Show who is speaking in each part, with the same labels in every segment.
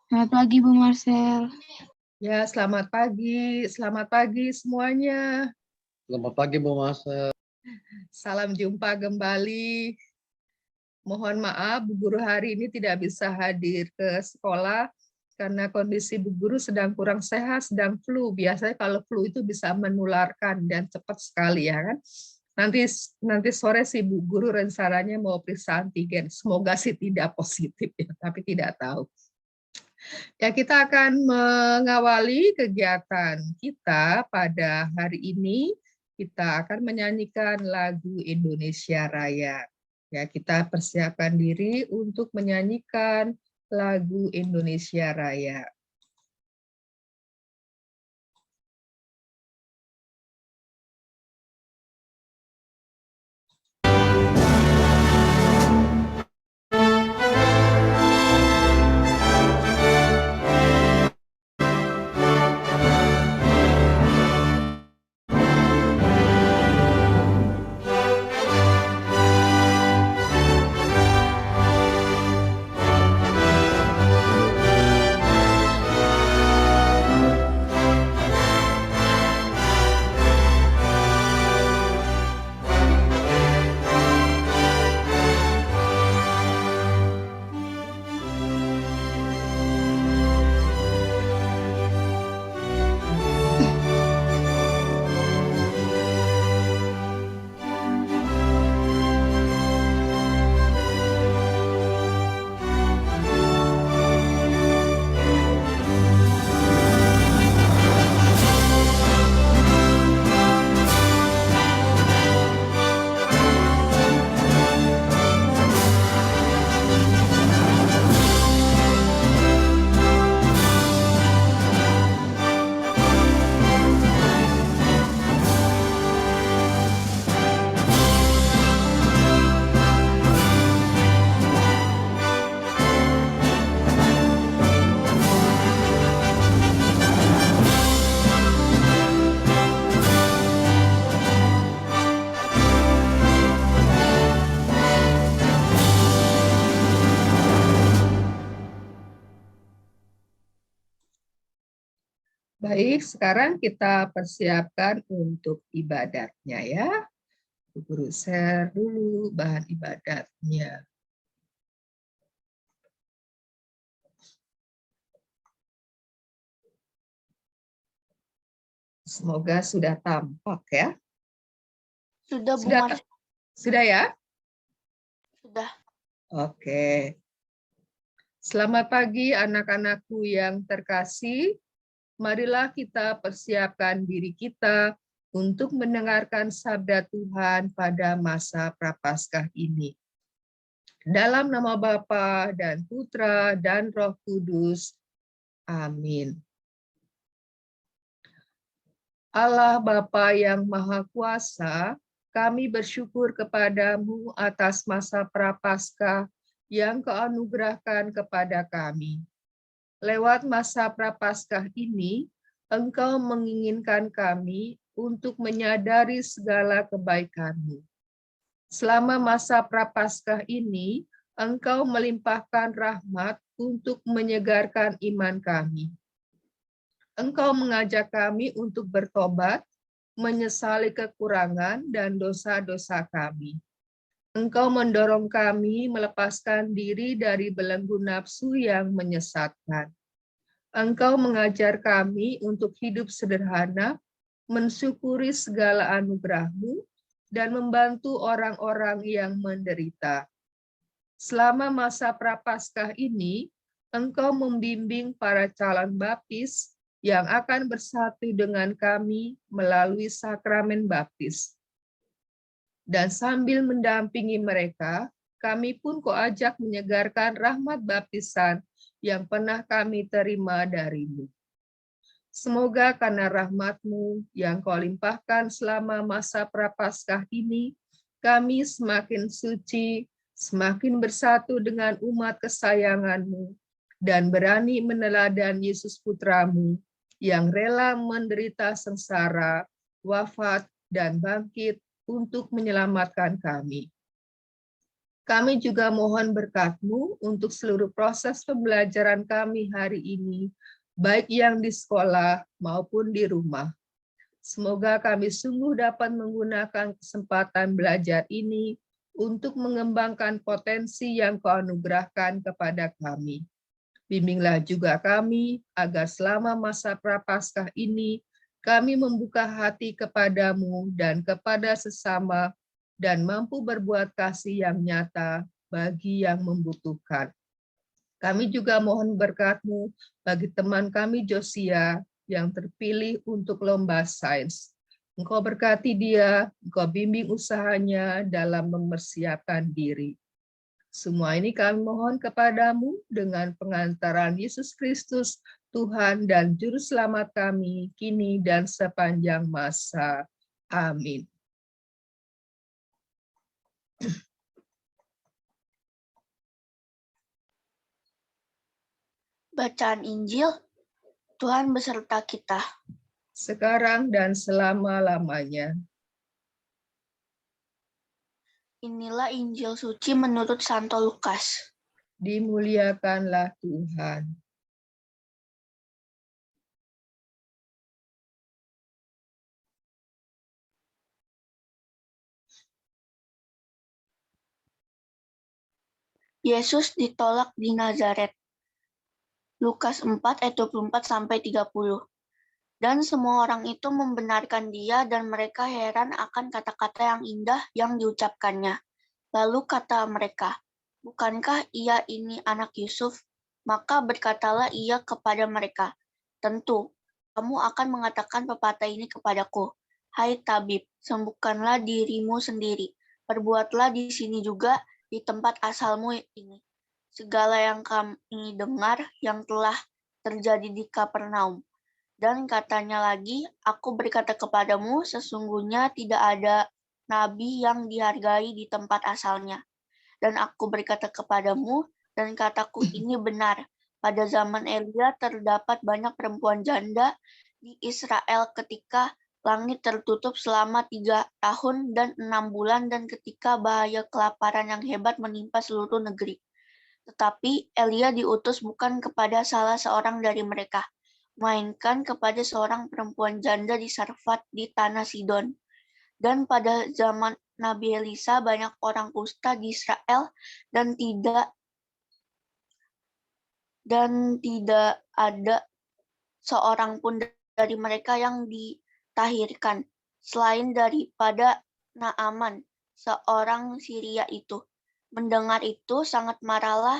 Speaker 1: Selamat pagi, Bu Marcel.
Speaker 2: Ya, selamat pagi semuanya.
Speaker 3: Selamat pagi, Bu Marcel.
Speaker 2: Salam jumpa kembali. Mohon maaf, Bu Guru hari ini tidak bisa hadir ke sekolah karena kondisi Bu Guru sedang kurang sehat, sedang flu. Biasanya kalau flu itu bisa menularkan dan cepat sekali ya kan. Nanti sore sih Bu Guru rencananya mau periksa antigen. Semoga sih tidak positif ya, tapi tidak tahu. Ya, kita akan mengawali kegiatan kita pada hari ini. Kita akan menyanyikan lagu Indonesia Raya. Ya, kita persiapkan diri untuk menyanyikan lagu Indonesia Raya. Baik, sekarang kita persiapkan untuk ibadatnya ya. Bu Guru share dulu bahan ibadatnya. Semoga sudah tampak ya.
Speaker 1: Sudah, Bu Marcel.
Speaker 2: Sudah ya?
Speaker 1: Sudah.
Speaker 2: Oke. Selamat pagi anak-anakku yang terkasih. Marilah kita persiapkan diri kita untuk mendengarkan sabda Tuhan pada masa Prapaskah ini. Dalam nama Bapa dan Putra dan Roh Kudus. Amin. Allah Bapa yang Maha Kuasa, kami bersyukur kepadamu atas masa Prapaskah yang Kau anugerahkan kepada kami. Lewat masa Prapaskah ini, Engkau menginginkan kami untuk menyadari segala kebaikan-Mu. Selama masa Prapaskah ini, Engkau melimpahkan rahmat untuk menyegarkan iman kami. Engkau mengajak kami untuk bertobat, menyesali kekurangan dan dosa-dosa kami. Engkau mendorong kami melepaskan diri dari belenggu nafsu yang menyesatkan. Engkau mengajar kami untuk hidup sederhana, mensyukuri segala anugerah-Mu, dan membantu orang-orang yang menderita. Selama masa Prapaskah ini, Engkau membimbing para calon baptis yang akan bersatu dengan kami melalui sakramen baptis. Dan sambil mendampingi mereka, kami pun Kau ajak menyegarkan rahmat baptisan yang pernah kami terima dari-Mu. Semoga karena rahmat-Mu yang Kau limpahkan selama masa Prapaskah ini, kami semakin suci, semakin bersatu dengan umat kesayangan-Mu, dan berani meneladan Yesus Putra-Mu yang rela menderita sengsara, wafat, dan bangkit untuk menyelamatkan kami. Kami juga mohon berkat-Mu untuk seluruh proses pembelajaran kami hari ini, baik yang di sekolah maupun di rumah. Semoga kami sungguh dapat menggunakan kesempatan belajar ini untuk mengembangkan potensi yang Kau anugerahkan kepada kami. Bimbinglah juga kami agar selama masa Prapaskah ini kami membuka hati kepadamu dan kepada sesama dan mampu berbuat kasih yang nyata bagi yang membutuhkan. Kami juga mohon berkat-Mu bagi teman kami Josia yang terpilih untuk lomba sains. Engkau berkati dia, Engkau bimbing usahanya dalam mempersiapkan diri. Semua ini kami mohon kepadamu dengan pengantaran Yesus Kristus, Tuhan dan Juru Selamat kami, kini dan sepanjang masa. Amin.
Speaker 1: Bacaan Injil, Tuhan beserta kita.
Speaker 2: Sekarang dan selama-lamanya.
Speaker 1: Inilah Injil suci menurut Santo Lukas.
Speaker 2: Dimuliakanlah Tuhan.
Speaker 1: Yesus ditolak di Nazaret. Lukas 4 ayat 24-30. Dan semua orang itu membenarkan dia dan mereka heran akan kata-kata yang indah yang diucapkannya. Lalu kata mereka, "Bukankah ia ini anak Yusuf?" Maka berkatalah ia kepada mereka, "Tentu, kamu akan mengatakan pepatah ini kepadaku, 'Hai tabib, sembuhkanlah dirimu sendiri. Perbuatlah di sini juga, di tempat asalmu ini. Segala yang kami dengar yang telah terjadi di Kapernaum.' Dan katanya lagi, 'Aku berkata kepadamu, sesungguhnya tidak ada nabi yang dihargai di tempat asalnya.' Dan aku berkata kepadamu, dan kataku ini benar, pada zaman Elia terdapat banyak perempuan janda di Israel ketika langit tertutup selama 3 tahun dan 6 bulan dan ketika bahaya kelaparan yang hebat menimpa seluruh negeri. Tetapi Elia diutus bukan kepada salah seorang dari mereka, melainkan kepada seorang perempuan janda di Sarfat di tanah Sidon. Dan pada zaman Nabi Elisa banyak orang kusta di Israel dan tidak ada seorang pun dari mereka yang ditahirkan selain daripada Naaman, seorang Syria itu. Mendengar itu sangat marahlah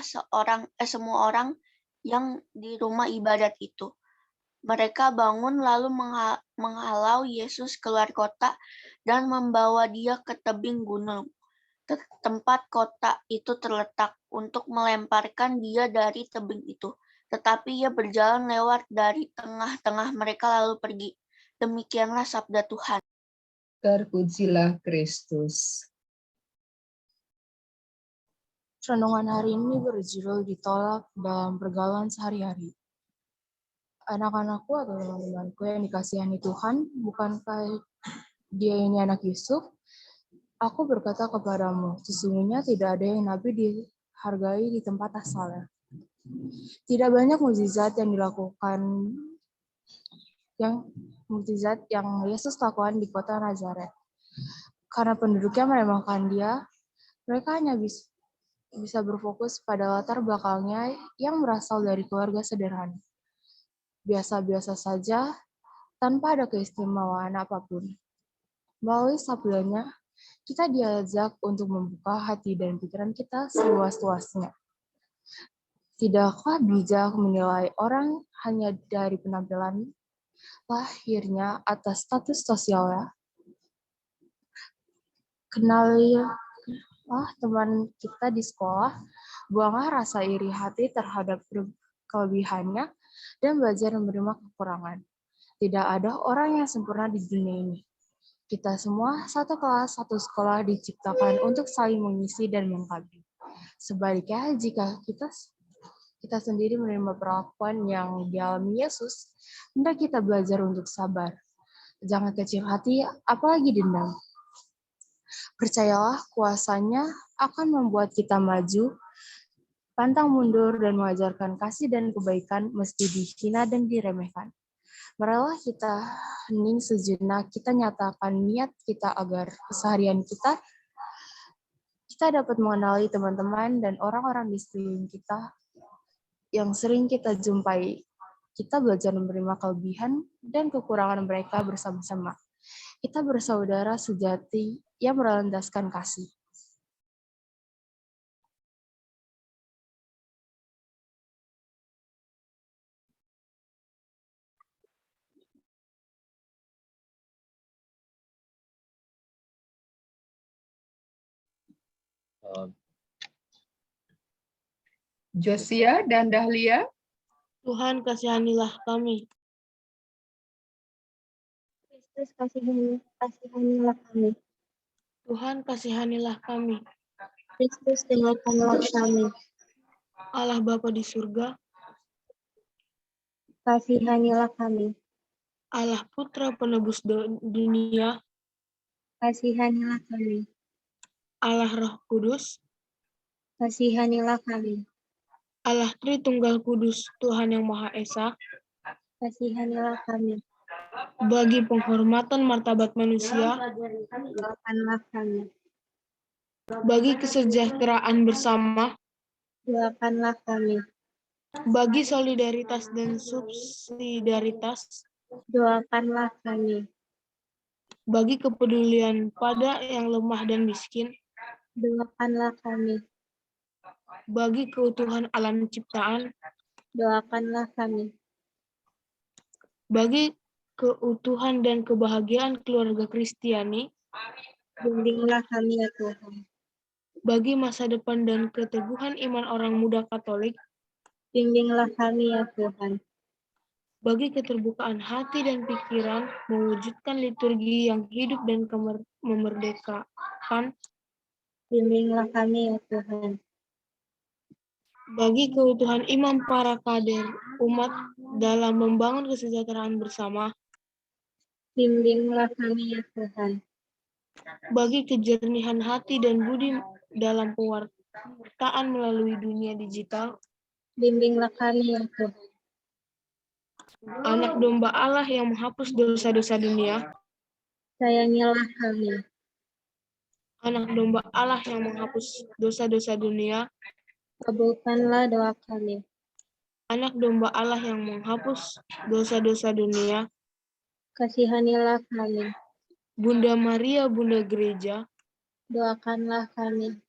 Speaker 1: semua orang yang di rumah ibadat itu. Mereka bangun lalu menghalau Yesus keluar kota dan membawa dia ke tebing gunung, tempat kota itu terletak, untuk melemparkan dia dari tebing itu. Tetapi ia berjalan lewat dari tengah-tengah mereka lalu pergi. Demikianlah sabda Tuhan.
Speaker 2: Terpujilah Kristus.
Speaker 4: Renungan hari ini berjudul ditolak dalam pergaulan sehari-hari. Anak-anakku atau teman-temanku yang dikasihani Tuhan, bukankah dia ini anak Yusuf? Aku berkata kepadamu, sesungguhnya tidak ada yang nabi dihargai di tempat asalnya. Tidak banyak mukjizat yang Yesus lakukan di kota Nazaret. Karena penduduknya meremehkan dia, mereka hanya bisa berfokus pada latar belakangnya yang berasal dari keluarga sederhana. Biasa-biasa saja, tanpa ada keistimewaan apapun. Melalui sabdanya, kita diajak untuk membuka hati dan pikiran kita seluas-luasnya. Tidakkah bijak menilai orang hanya dari penampilan lahirnya atau status sosialnya? Kenalilah teman kita di sekolah, buanglah rasa iri hati terhadap kelebihannya, dan belajar menerima kekurangan. Tidak ada orang yang sempurna di dunia ini. Kita semua satu kelas, satu sekolah diciptakan untuk saling mengisi dan melengkapi. Sebaliknya, jika kita sendiri menerima perlakuan yang dialami Yesus, hendak kita belajar untuk sabar. Jangan kecil hati, apalagi dendam. Percayalah, kuasanya akan membuat kita maju, pantang mundur, dan mengajarkan kasih dan kebaikan meski dihina dan diremehkan. Marilah kita hening sejenak, kita nyatakan niat kita agar keseharian kita dapat mengenali teman-teman dan orang-orang di sekeliling kita yang sering kita jumpai. Kita belajar menerima kelebihan dan kekurangan mereka bersama-sama. Kita bersaudara sejati yang berlandaskan kasih.
Speaker 2: Josia dan Dahlia.
Speaker 5: Tuhan kasihanilah kami.
Speaker 6: Kristus kasihanilah kami.
Speaker 5: Tuhan kasihanilah kami.
Speaker 6: Kristus dengarkanlah kami.
Speaker 5: Allah Bapa di surga,
Speaker 6: Kasihanilah kami.
Speaker 5: Allah Putra penebus dunia,
Speaker 6: Kasihanilah kami.
Speaker 5: Allah Roh Kudus,
Speaker 6: Kasihanilah kami.
Speaker 5: Allah Tritunggal Kudus, Tuhan yang Maha Esa,
Speaker 6: Kasihanilah kami.
Speaker 5: bagi penghormatan martabat manusia,
Speaker 6: Doakanlah kami.
Speaker 5: bagi kesejahteraan bersama,
Speaker 6: Doakanlah kami.
Speaker 5: bagi solidaritas dan subsidiaritas,
Speaker 6: Doakanlah kami.
Speaker 5: bagi kepedulian pada yang lemah dan miskin,
Speaker 6: Doakanlah kami.
Speaker 5: bagi keutuhan alam ciptaan,
Speaker 6: Doakanlah kami.
Speaker 5: bagi keutuhan dan kebahagiaan keluarga Kristiani,
Speaker 6: Bimbinglah kami ya Tuhan.
Speaker 5: bagi masa depan dan keteguhan iman orang muda Katolik,
Speaker 6: Bimbinglah kami ya Tuhan.
Speaker 5: bagi keterbukaan hati dan pikiran mewujudkan liturgi yang hidup dan memerdekakan,
Speaker 6: Bimbinglah kami ya Tuhan.
Speaker 5: bagi keutuhan imam para kader umat dalam membangun kesejahteraan bersama,
Speaker 6: Bimbinglah kami ya Tuhan.
Speaker 5: bagi kejernihan hati dan budi dalam pewartaan melalui dunia digital,
Speaker 6: Bimbinglah kami ya Tuhan.
Speaker 5: anak domba Allah yang menghapus dosa-dosa dunia,
Speaker 6: Sayangilah kami.
Speaker 5: anak domba Allah yang menghapus dosa-dosa dunia,
Speaker 6: Kabulkanlah doa kami.
Speaker 5: anak domba Allah yang menghapus dosa-dosa dunia,
Speaker 6: Kasihanilah kami.
Speaker 5: Bunda Maria, Bunda Gereja,
Speaker 6: Doakanlah kami.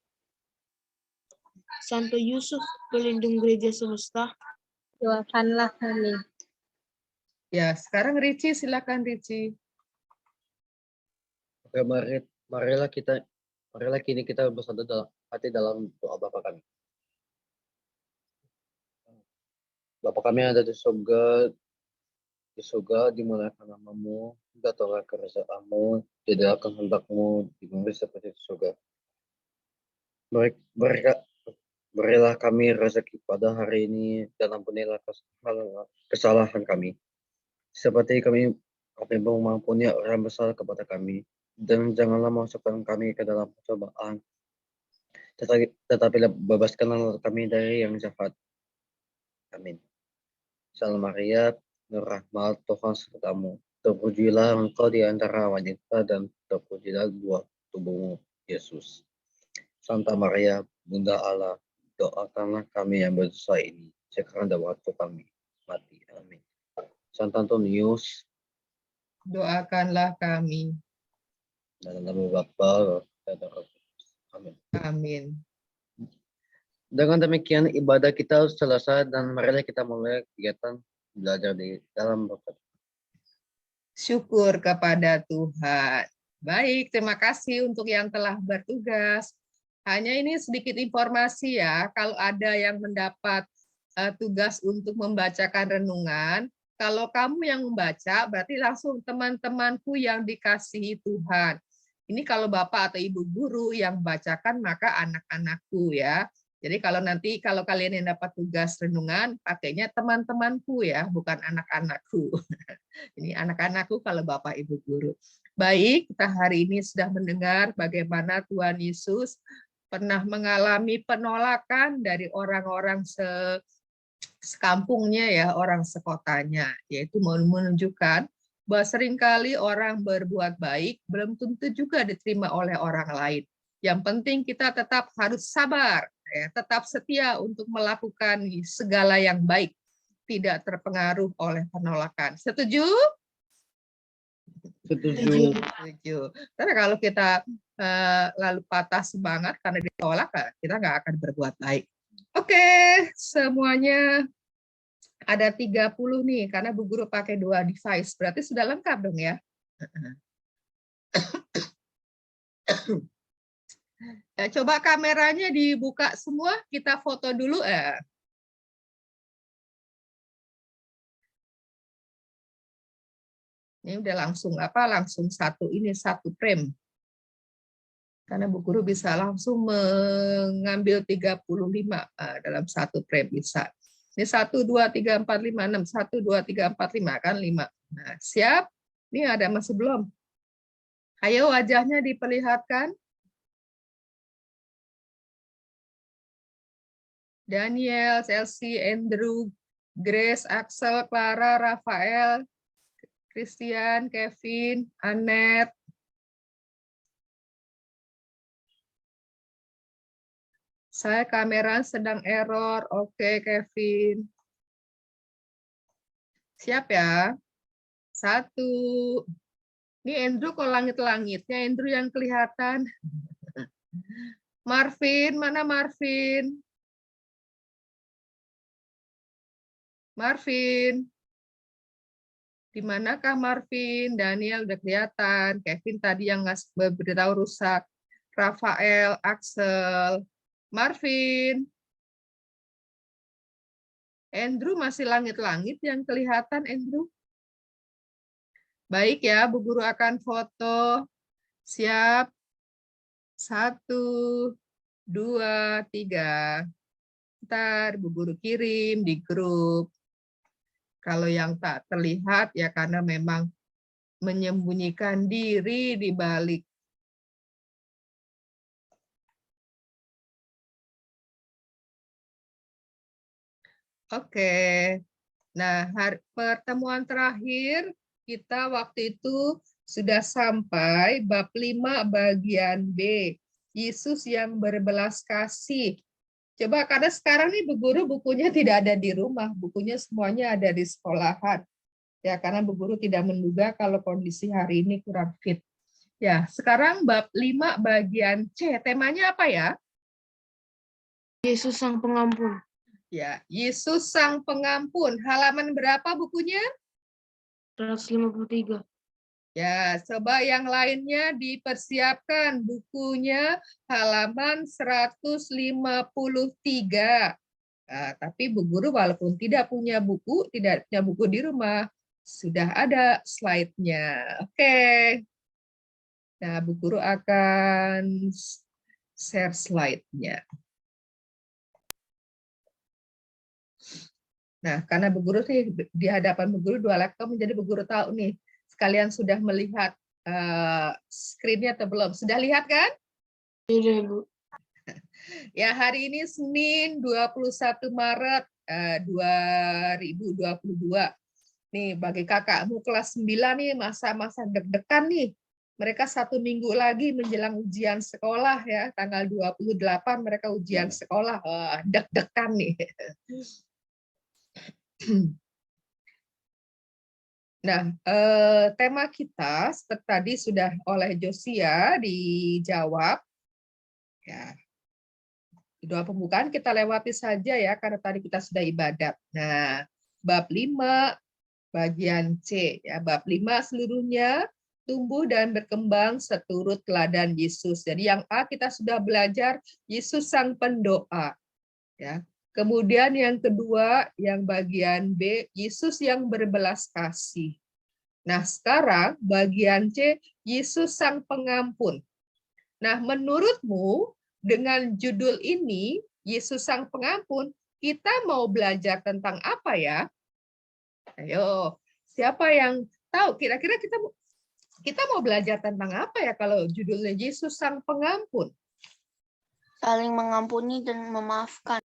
Speaker 5: Santo Yusuf, pelindung gereja semesta,
Speaker 6: Doakanlah kami.
Speaker 2: Ya, sekarang Ricci, silakan Ricci.
Speaker 3: Oke, marilah kini kita bersatu dalam hati dalam doa Bapa kami. Bapa kami yang ada di surga, dimuliakan namamu, datanglah kerajaanmu, jadilah kehendak-mu di bumi seperti di surga. Berilah kami rezeki pada hari ini, dan ampunilah kesalahan kami, seperti kami mengampuni orang bersalah kepada kami, dan janganlah masukkan kami ke dalam percobaan, tetapi bebaskanlah kami dari yang jahat. Amin. Salam Maria, penuh rahmat, Tuhan sertamu. Terpujilah engkau di antara wanita, dan terpujilah buah tubuhmu, Yesus. Santa Maria, Bunda Allah, doakanlah kami yang berdosa ini, sekarang dan waktu kami mati. Amin. Santo Antonius,
Speaker 2: Doakanlah kami.
Speaker 3: dalam nama Bapa dan Roh Kudus. Amin.
Speaker 2: Amin.
Speaker 3: Dengan demikian ibadah kita selesai, dan marilah kita mulai kegiatan belajar di dalam berkat.
Speaker 2: Syukur kepada Tuhan. Baik, terima kasih untuk yang telah bertugas. Hanya ini sedikit informasi ya, kalau ada yang mendapat tugas untuk membacakan renungan, kalau kamu yang membaca, berarti langsung teman-temanku yang dikasihi Tuhan. Ini kalau Bapak atau Ibu guru yang membacakan, maka anak-anakku ya. Jadi kalau kalian yang dapat tugas renungan, pakainya teman-temanku ya, bukan anak-anakku. Ini anak-anakku kalau Bapak Ibu guru. Baik, kita hari ini sudah mendengar bagaimana Tuhan Yesus pernah mengalami penolakan dari orang-orang sekampungnya ya, orang sekotanya, yaitu menunjukkan bahwa seringkali orang berbuat baik belum tentu juga diterima oleh orang lain. Yang penting kita tetap harus sabar, ya, tetap setia untuk melakukan segala yang baik, tidak terpengaruh oleh penolakan. Setuju?
Speaker 3: Setuju.
Speaker 2: Setuju. Karena kalau kita lalu patah semangat karena ditolak, kita nggak akan berbuat baik. Oke, semuanya ada 30 nih, karena Bu Guru pakai 2 device. Berarti sudah lengkap dong ya? Coba kameranya dibuka semua, kita foto dulu. Ini udah langsung satu frame. Karena Bu Guru bisa langsung mengambil 35 dalam satu frame bisa. Ini 1, 2, 3, 4, 5, 6. 1, 2, 3, 4, 5 kan 5. Nah, siap? Ini ada masih belum? Ayo wajahnya diperlihatkan. Daniel, Chelsea, Andrew, Grace, Axel, Clara, Rafael, Christian, Kevin, Annette. Saya kamera sedang error. Oke, Kevin. Siap ya? 1. Ini Andrew kok langit-langitnya, Andrew yang kelihatan. Marvin, mana Marvin? Marvin. Di manakah Marvin? Daniel udah kelihatan. Kevin tadi yang ngasih beritahu rusak. Rafael, Axel, Marvin. Andrew masih langit-langit yang kelihatan, Andrew. Baik ya, Bu Guru akan foto. Siap. 1, 2, 3. Ntar Bu Guru kirim di grup. Kalau yang tak terlihat ya karena memang menyembunyikan diri di balik. Oke. Nah, pertemuan terakhir kita waktu itu sudah sampai bab 5 bagian B. Yesus yang berbelas kasih. Coba karena sekarang nih Bu Guru bukunya tidak ada di rumah, bukunya semuanya ada di sekolahan. Ya, karena Bu Guru tidak menduga kalau kondisi hari ini kurang fit. Ya, sekarang bab 5 bagian C. Temanya apa ya?
Speaker 5: Yesus Sang Pengampun.
Speaker 2: Ya, Yesus Sang Pengampun. Halaman berapa bukunya?
Speaker 5: 153.
Speaker 2: Ya, coba yang lainnya dipersiapkan bukunya halaman 153. Nah, tapi Bu Guru walaupun tidak punya buku di rumah, sudah ada slide-nya. Oke. Nah, Bu Guru akan share slide-nya. Nah, karena Bu Guru sih di hadapan Bu Guru 2 laptop, menjadi Bu Guru tahu nih, sekalian sudah melihat screen-nya atau belum? Sudah lihat kan?
Speaker 5: Sudah, Bu.
Speaker 2: Ya, hari ini Senin 21 Maret 2022. Nih, bagi kakakmu kelas 9 nih, masa-masa deg-degan nih. Mereka 1 minggu lagi menjelang ujian sekolah ya, tanggal 28 mereka ujian sekolah. Deg-degan nih. Nah, tema kita seperti tadi sudah oleh Josia dijawab. Ya, doa pembukaan kita lewati saja ya, karena tadi kita sudah ibadat. Nah, bab 5 bagian C ya, bab 5 seluruhnya tumbuh dan berkembang seturut teladan Yesus. Jadi yang A kita sudah belajar Yesus Sang Pendoa ya. Kemudian yang kedua yang bagian B Yesus yang berbelas kasih. Nah, sekarang bagian C Yesus Sang Pengampun. Nah, menurutmu dengan judul ini Yesus Sang Pengampun, kita mau belajar tentang apa ya? Ayo, siapa yang tahu? Kira-kira kita mau belajar tentang apa ya kalau judulnya Yesus Sang Pengampun?
Speaker 1: Saling mengampuni dan memaafkan.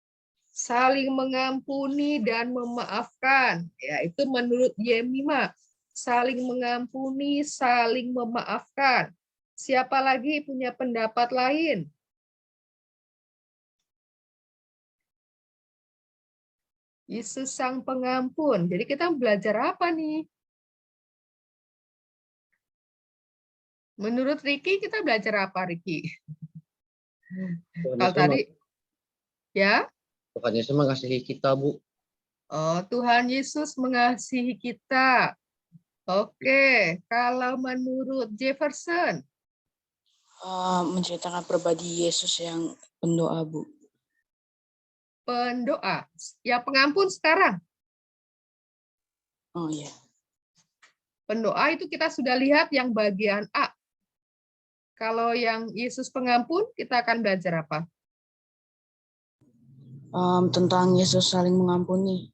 Speaker 2: Saling mengampuni dan memaafkan. Ya, itu menurut Yemima. Saling mengampuni, saling memaafkan. Siapa lagi punya pendapat lain? Yesus Sang Pengampun. Jadi kita belajar apa nih? Menurut Riki, kita belajar apa, Riki? Kalau tadi, ya?
Speaker 3: Tuhan Yesus mengasihi kita, Bu.
Speaker 2: Oh, Tuhan Yesus mengasihi kita. Oke, kalau menurut Jefferson,
Speaker 7: Menceritakan pribadi Yesus yang pendoa, Bu.
Speaker 2: pendoa. Ya, pengampun sekarang.
Speaker 7: Oh iya.
Speaker 2: Pendoa itu kita sudah lihat yang bagian A. Kalau yang Yesus pengampun, kita akan belajar apa?
Speaker 7: Tentang Yesus saling mengampuni.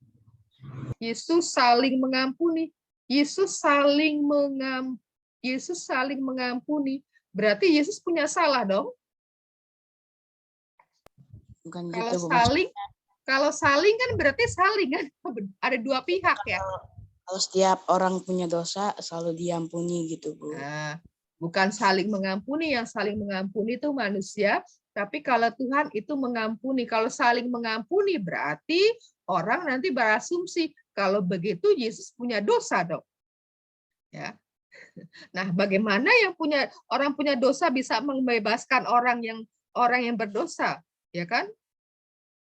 Speaker 2: Yesus saling mengampuni. Yesus saling mengampuni. Berarti Yesus punya salah dong.
Speaker 7: Bukan
Speaker 2: Kalau
Speaker 7: gitu, Bu. Maksudnya,
Speaker 2: kalau saling kan berarti saling kan. Ada dua pihak ya.
Speaker 7: kalau setiap orang punya dosa selalu diampuni gitu, Bu.
Speaker 2: Nah, bukan saling mengampuni. Yang saling mengampuni itu manusia. Tapi kalau Tuhan itu mengampuni. Kalau saling mengampuni berarti orang nanti berasumsi kalau begitu Yesus punya dosa dong. Ya. Nah, bagaimana orang punya dosa bisa membebaskan orang yang berdosa, ya kan?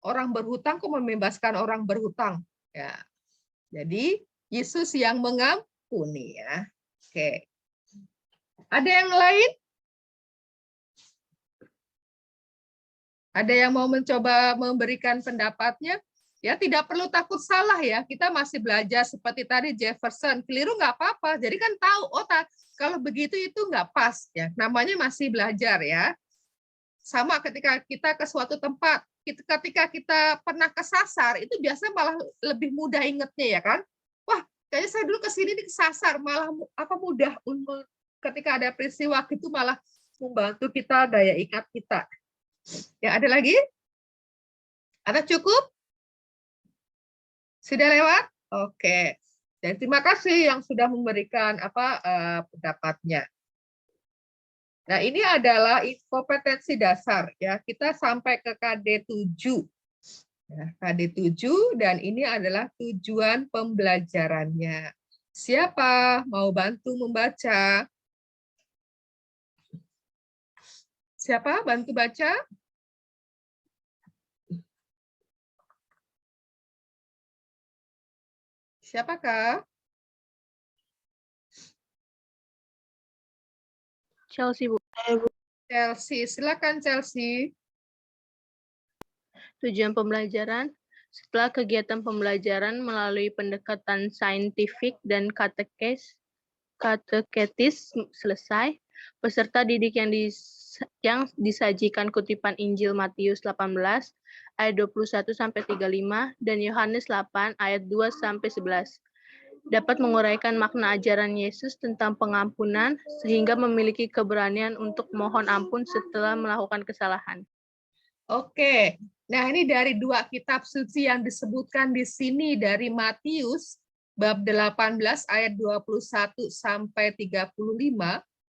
Speaker 2: Orang berhutang kok membebaskan orang berhutang, ya. Jadi Yesus yang mengampuni, ya. Oke. Ada yang lain? Ada yang mau mencoba memberikan pendapatnya? Ya, tidak perlu takut salah ya. Kita masih belajar seperti tadi Jefferson. Keliru nggak apa-apa. Jadi kan tahu, kalau begitu itu nggak pas ya. Namanya masih belajar ya. Sama ketika kita ke suatu tempat, ketika kita pernah kesasar, itu biasanya malah lebih mudah ingetnya ya kan? Wah, kayaknya saya dulu kesini kesasar, malah mudah ketika ada peristiwa itu malah membantu kita daya ingat kita. Ya, ada lagi? Ada cukup? Sudah lewat? Oke. Dan terima kasih yang sudah memberikan pendapatnya. Nah, ini adalah kompetensi dasar ya. Kita sampai ke KD 7. Ya, KD 7 dan ini adalah tujuan pembelajarannya. Siapa mau bantu membaca? Siapa bantu baca? Siapakah?
Speaker 5: Chelsea, Bu.
Speaker 2: Chelsea, silakan Chelsea.
Speaker 5: Tujuan pembelajaran. Setelah kegiatan pembelajaran melalui pendekatan saintifik dan kateketis selesai, peserta didik yang disajikan kutipan Injil Matius 18 ayat 21 sampai 35 dan Yohanes 8 ayat 2 sampai 11 dapat menguraikan makna ajaran Yesus tentang pengampunan sehingga memiliki keberanian untuk mohon ampun setelah melakukan kesalahan.
Speaker 2: Oke. Nah, ini dari dua kitab suci yang disebutkan di sini dari Matius bab 18 ayat 21 sampai 35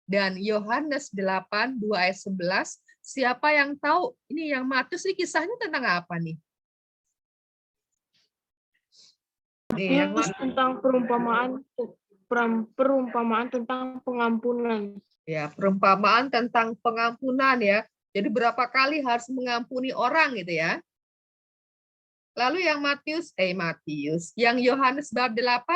Speaker 2: dan Yohanes 8 2 ayat 11. Siapa yang tahu ini yang Matius ini kisahnya tentang apa nih?
Speaker 5: Yesus tentang perumpamaan tentang pengampunan.
Speaker 2: Ya, perumpamaan tentang pengampunan ya. Jadi berapa kali harus mengampuni orang gitu ya. Lalu yang yang Yohanes bab 8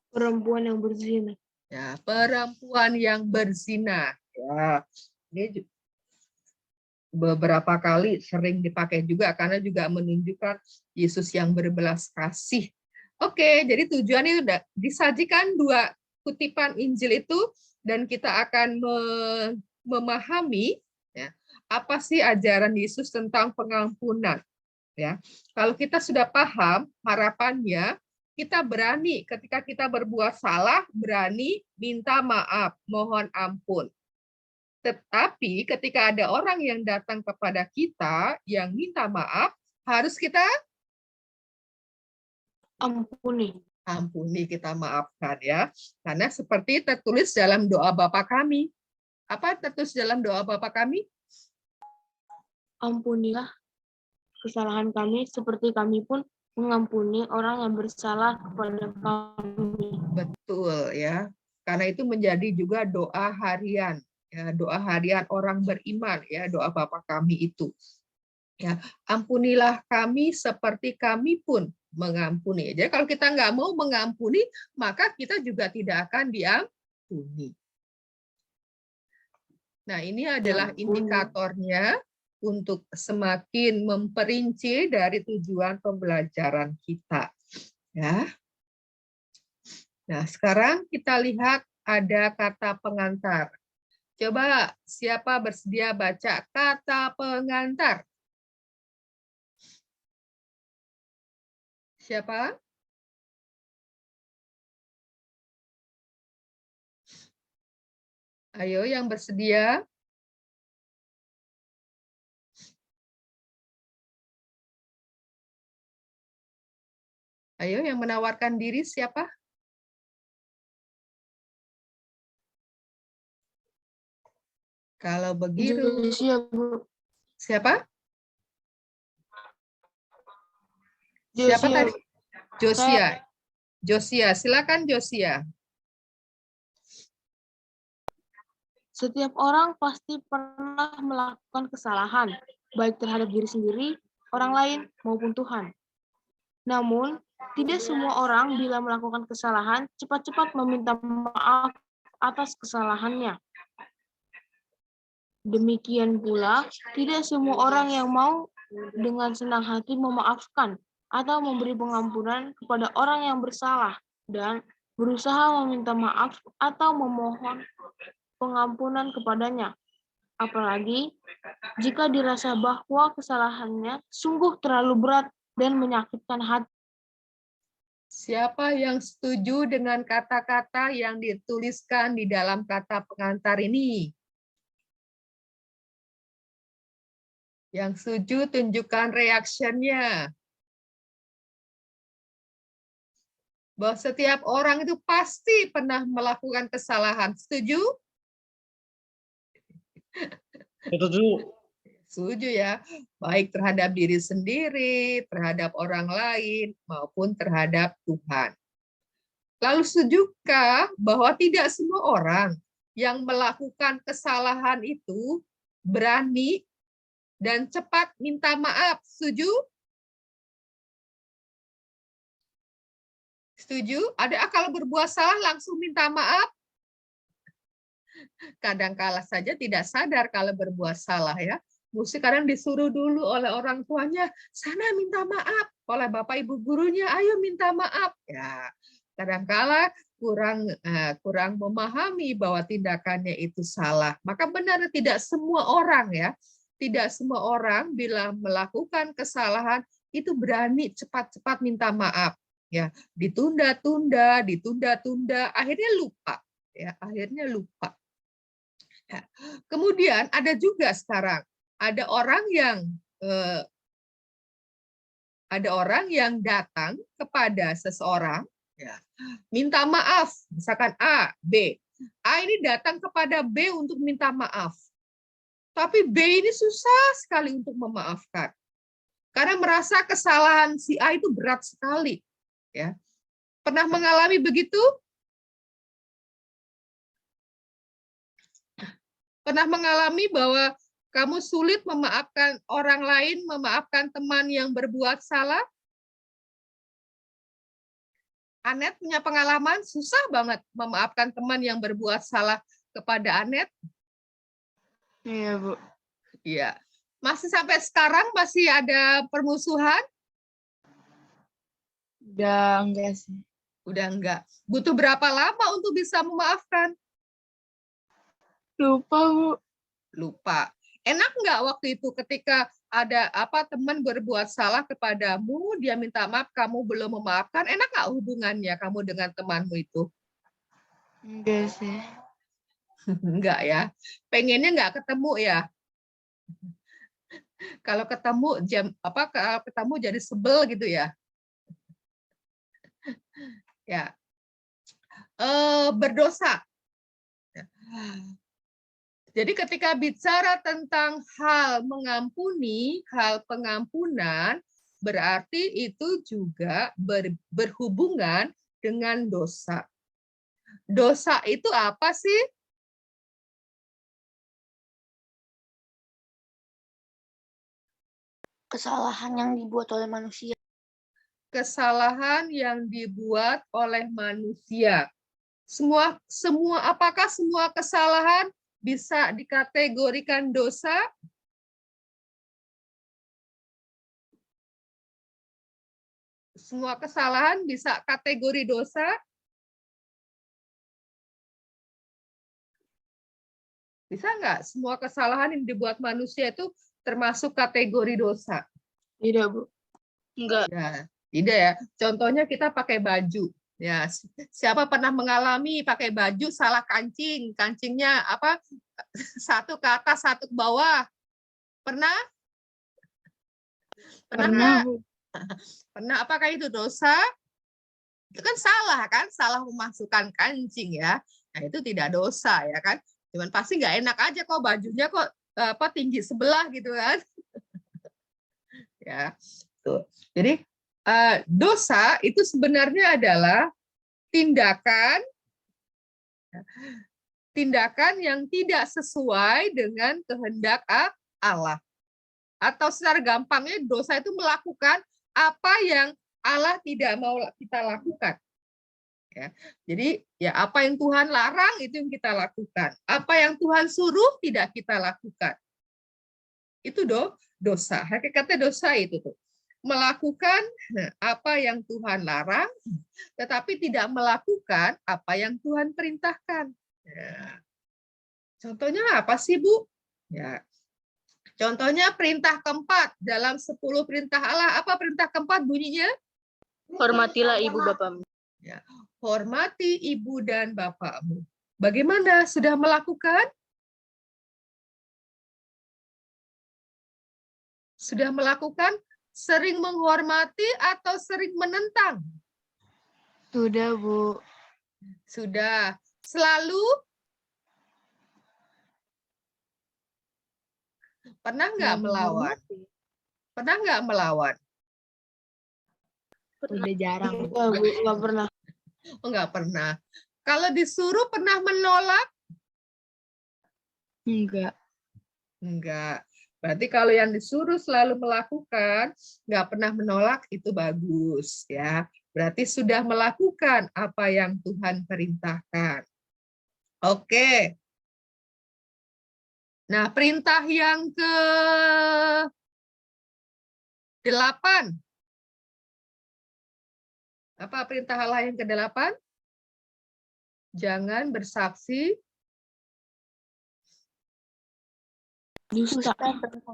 Speaker 5: Perempuan yang berzina.
Speaker 2: ya, perempuan yang berzina. Ya, ini beberapa kali sering dipakai juga karena juga menunjukkan Yesus yang berbelas kasih. Oke, jadi tujuannya udah disajikan dua kutipan Injil itu dan kita akan memahami ya, apa sih ajaran Yesus tentang pengampunan. Ya, kalau kita sudah paham, harapannya kita berani ketika kita berbuat salah, berani minta maaf, mohon ampun. Tetapi ketika ada orang yang datang kepada kita yang minta maaf, harus kita
Speaker 4: Ampuni.
Speaker 2: ampuni, kita maafkan ya. Karena seperti tertulis dalam doa Bapa kami. Apa tertulis dalam doa Bapa kami?
Speaker 4: Ampunilah kesalahan kami seperti kami pun mengampuni orang yang bersalah kepada kami.
Speaker 2: Betul ya. Karena itu menjadi juga doa harian. Ya, doa harian orang beriman ya, doa Bapa kami itu. Ya, ampunilah kami seperti kami pun mengampuni. Jadi kalau kita nggak mau mengampuni, maka kita juga tidak akan diampuni. Nah, ini adalah indikatornya untuk semakin memperinci dari tujuan pembelajaran kita. Ya. Nah, sekarang kita lihat ada kata pengantar. Coba siapa bersedia baca kata pengantar? Siapa? Ayo yang bersedia. Ayo yang menawarkan diri siapa? Kalau begitu,
Speaker 4: Josia, Bu.
Speaker 2: siapa? Siapa
Speaker 4: Josia,
Speaker 2: tadi? Josia. Josia, silakan Josia.
Speaker 4: Setiap orang pasti pernah melakukan kesalahan, baik terhadap diri sendiri, orang lain, maupun Tuhan. Namun, tidak semua orang bila melakukan kesalahan cepat-cepat meminta maaf atas kesalahannya. Demikian pula, tidak semua orang yang mau dengan senang hati memaafkan atau memberi pengampunan kepada orang yang bersalah dan berusaha meminta maaf atau memohon pengampunan kepadanya. Apalagi jika dirasa bahwa kesalahannya sungguh terlalu berat dan menyakitkan hati.
Speaker 2: Siapa yang setuju dengan kata-kata yang dituliskan di dalam kata pengantar ini? Yang setuju tunjukkan reaksinya. Bahwa setiap orang itu pasti pernah melakukan kesalahan. Setuju?
Speaker 3: Setuju.
Speaker 2: Setuju ya. Baik terhadap diri sendiri, terhadap orang lain, maupun terhadap Tuhan. Lalu setujukah bahwa tidak semua orang yang melakukan kesalahan itu berani dan cepat minta maaf? Setuju? Setuju? Ada kalau berbuat salah langsung minta maaf? Kadang-kala saja tidak sadar kalau berbuat salah ya. Mesti kadang disuruh dulu oleh orang tuanya, sana minta maaf. Oleh bapak ibu gurunya, ayo minta maaf. Ya, kadang-kala kurang memahami bahwa tindakannya itu salah. Maka benar tidak semua orang ya, tidak semua orang bila melakukan kesalahan itu berani cepat-cepat minta maaf. Ya, ditunda-tunda, akhirnya lupa. Ya, akhirnya lupa. Ya. Kemudian ada juga sekarang ada orang yang datang kepada seseorang, ya, minta maaf, misalkan A, B. A ini datang kepada B untuk minta maaf. Tapi B ini susah sekali untuk memaafkan. Karena merasa kesalahan si A itu berat sekali. Ya. Pernah mengalami begitu? Pernah mengalami bahwa kamu sulit memaafkan orang lain, memaafkan teman yang berbuat salah? Anet punya pengalaman susah banget memaafkan teman yang berbuat salah kepada Anet?
Speaker 4: Iya, Bu.
Speaker 2: Iya. Masih sampai sekarang masih ada permusuhan?
Speaker 7: Udah enggak sih.
Speaker 2: Udah enggak. Butuh berapa lama untuk bisa memaafkan?
Speaker 4: Lupa, Bu.
Speaker 2: Lupa. Enak enggak waktu itu ketika ada apa teman berbuat salah kepadamu, dia minta maaf, kamu belum memaafkan, enak nggak hubungannya kamu dengan temanmu itu?
Speaker 5: Enggak sih.
Speaker 2: Enggak ya. Pengennya nggak ketemu ya. Kalau ketemu kalau ketemu jadi sebel gitu ya. Ya. Berdosa. Jadi ketika bicara tentang hal mengampuni, hal pengampunan, berarti itu juga berhubungan dengan dosa. Dosa itu apa sih?
Speaker 1: Kesalahan yang dibuat oleh manusia.
Speaker 2: Kesalahan yang dibuat oleh manusia. Apakah semua kesalahan bisa dikategorikan dosa? Semua kesalahan bisa kategori dosa? Bisa nggak semua kesalahan yang dibuat manusia itu termasuk kategori dosa?
Speaker 5: Tidak, Bu. Enggak.
Speaker 2: Ya, tidak ya. Contohnya kita pakai baju. Ya, siapa pernah mengalami pakai baju salah kancing? Kancingnya apa? Satu ke atas, satu ke bawah. Pernah?
Speaker 5: Pernah,
Speaker 2: Bu. Pernah. Apakah itu dosa? Itu kan salah kan? Salah memasukkan kancing ya. Nah, itu tidak dosa ya kan? Cuman pasti nggak enak aja kok bajunya kok tinggi sebelah gitu kan? Ya, tuh. Jadi dosa itu sebenarnya adalah tindakan yang tidak sesuai dengan kehendak Allah. Atau secara gampangnya dosa itu melakukan apa yang Allah tidak mau kita lakukan. Ya. Jadi ya apa yang Tuhan larang itu yang kita lakukan. Apa yang Tuhan suruh tidak kita lakukan. Itu dosa. Hakikatnya dosa itu tuh. Melakukan apa yang Tuhan larang, tetapi tidak melakukan apa yang Tuhan perintahkan. Ya. Contohnya apa sih, Bu? Ya. Contohnya perintah keempat dalam 10 perintah Allah. Apa perintah keempat bunyinya?
Speaker 5: Hormatilah ibu bapakmu.
Speaker 2: Ya. Hormati ibu dan bapakmu. Bagaimana? Sudah melakukan? Sudah melakukan? Sering menghormati atau sering menentang?
Speaker 4: Sudah, Bu.
Speaker 2: Sudah. Selalu? Pernah nggak melawan? Pernah nggak melawan?
Speaker 5: Udah jarang.
Speaker 4: Enggak, Bu. Enggak pernah.
Speaker 2: Oh, nggak pernah. Kalau disuruh pernah menolak?
Speaker 5: Enggak.
Speaker 2: Enggak. Berarti kalau yang disuruh selalu melakukan, nggak pernah menolak, itu bagus. Ya. Berarti sudah melakukan apa yang Tuhan perintahkan. Oke. Nah, perintah yang ke-8. Apa perintah Allah yang ke-8? Jangan bersaksi
Speaker 4: Dusta.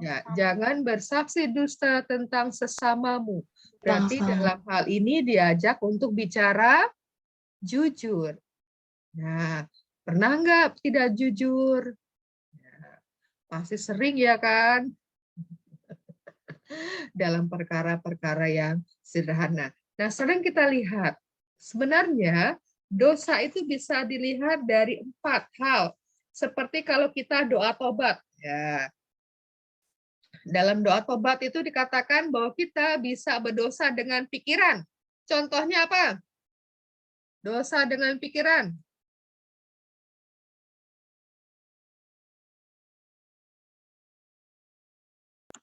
Speaker 2: ya, jangan bersaksi dusta tentang sesamamu. Berarti dalam hal ini diajak untuk bicara jujur. Nah, pernah nggak tidak jujur? Ya, pasti sering ya kan? Dalam perkara-perkara yang sederhana. Nah, sering kita lihat, sebenarnya dosa itu bisa dilihat dari 4 hal. Seperti kalau kita doa tobat. Ya. Dalam doa tobat itu dikatakan bahwa kita bisa berdosa dengan pikiran. Contohnya apa? Dosa dengan pikiran.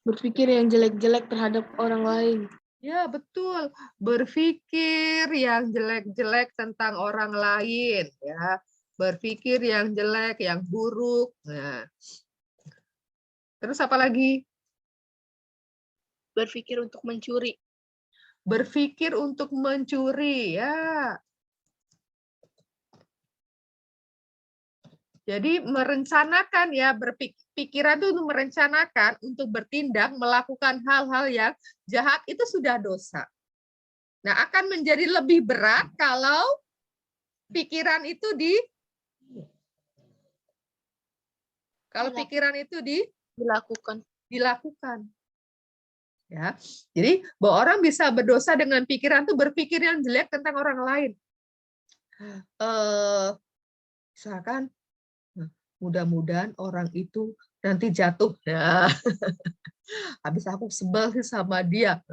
Speaker 4: Berpikir yang jelek-jelek terhadap orang lain.
Speaker 2: Ya, betul. Berpikir yang jelek-jelek tentang orang lain. Ya. Berpikir yang jelek, yang buruk. Nah. Terus apa lagi?
Speaker 5: Berpikir untuk mencuri.
Speaker 2: Berpikir untuk mencuri. Ya. Jadi merencanakan ya, berpikiran itu merencanakan untuk bertindak, melakukan hal-hal yang jahat itu sudah dosa. Nah, akan menjadi lebih berat kalau pikiran itu dilakukan. Ya. Jadi bahwa orang bisa berdosa dengan pikiran itu berpikir yang jelek tentang orang lain. Misalkan mudah-mudahan orang itu nanti jatuh. Ya. Habis aku sebel sih sama dia.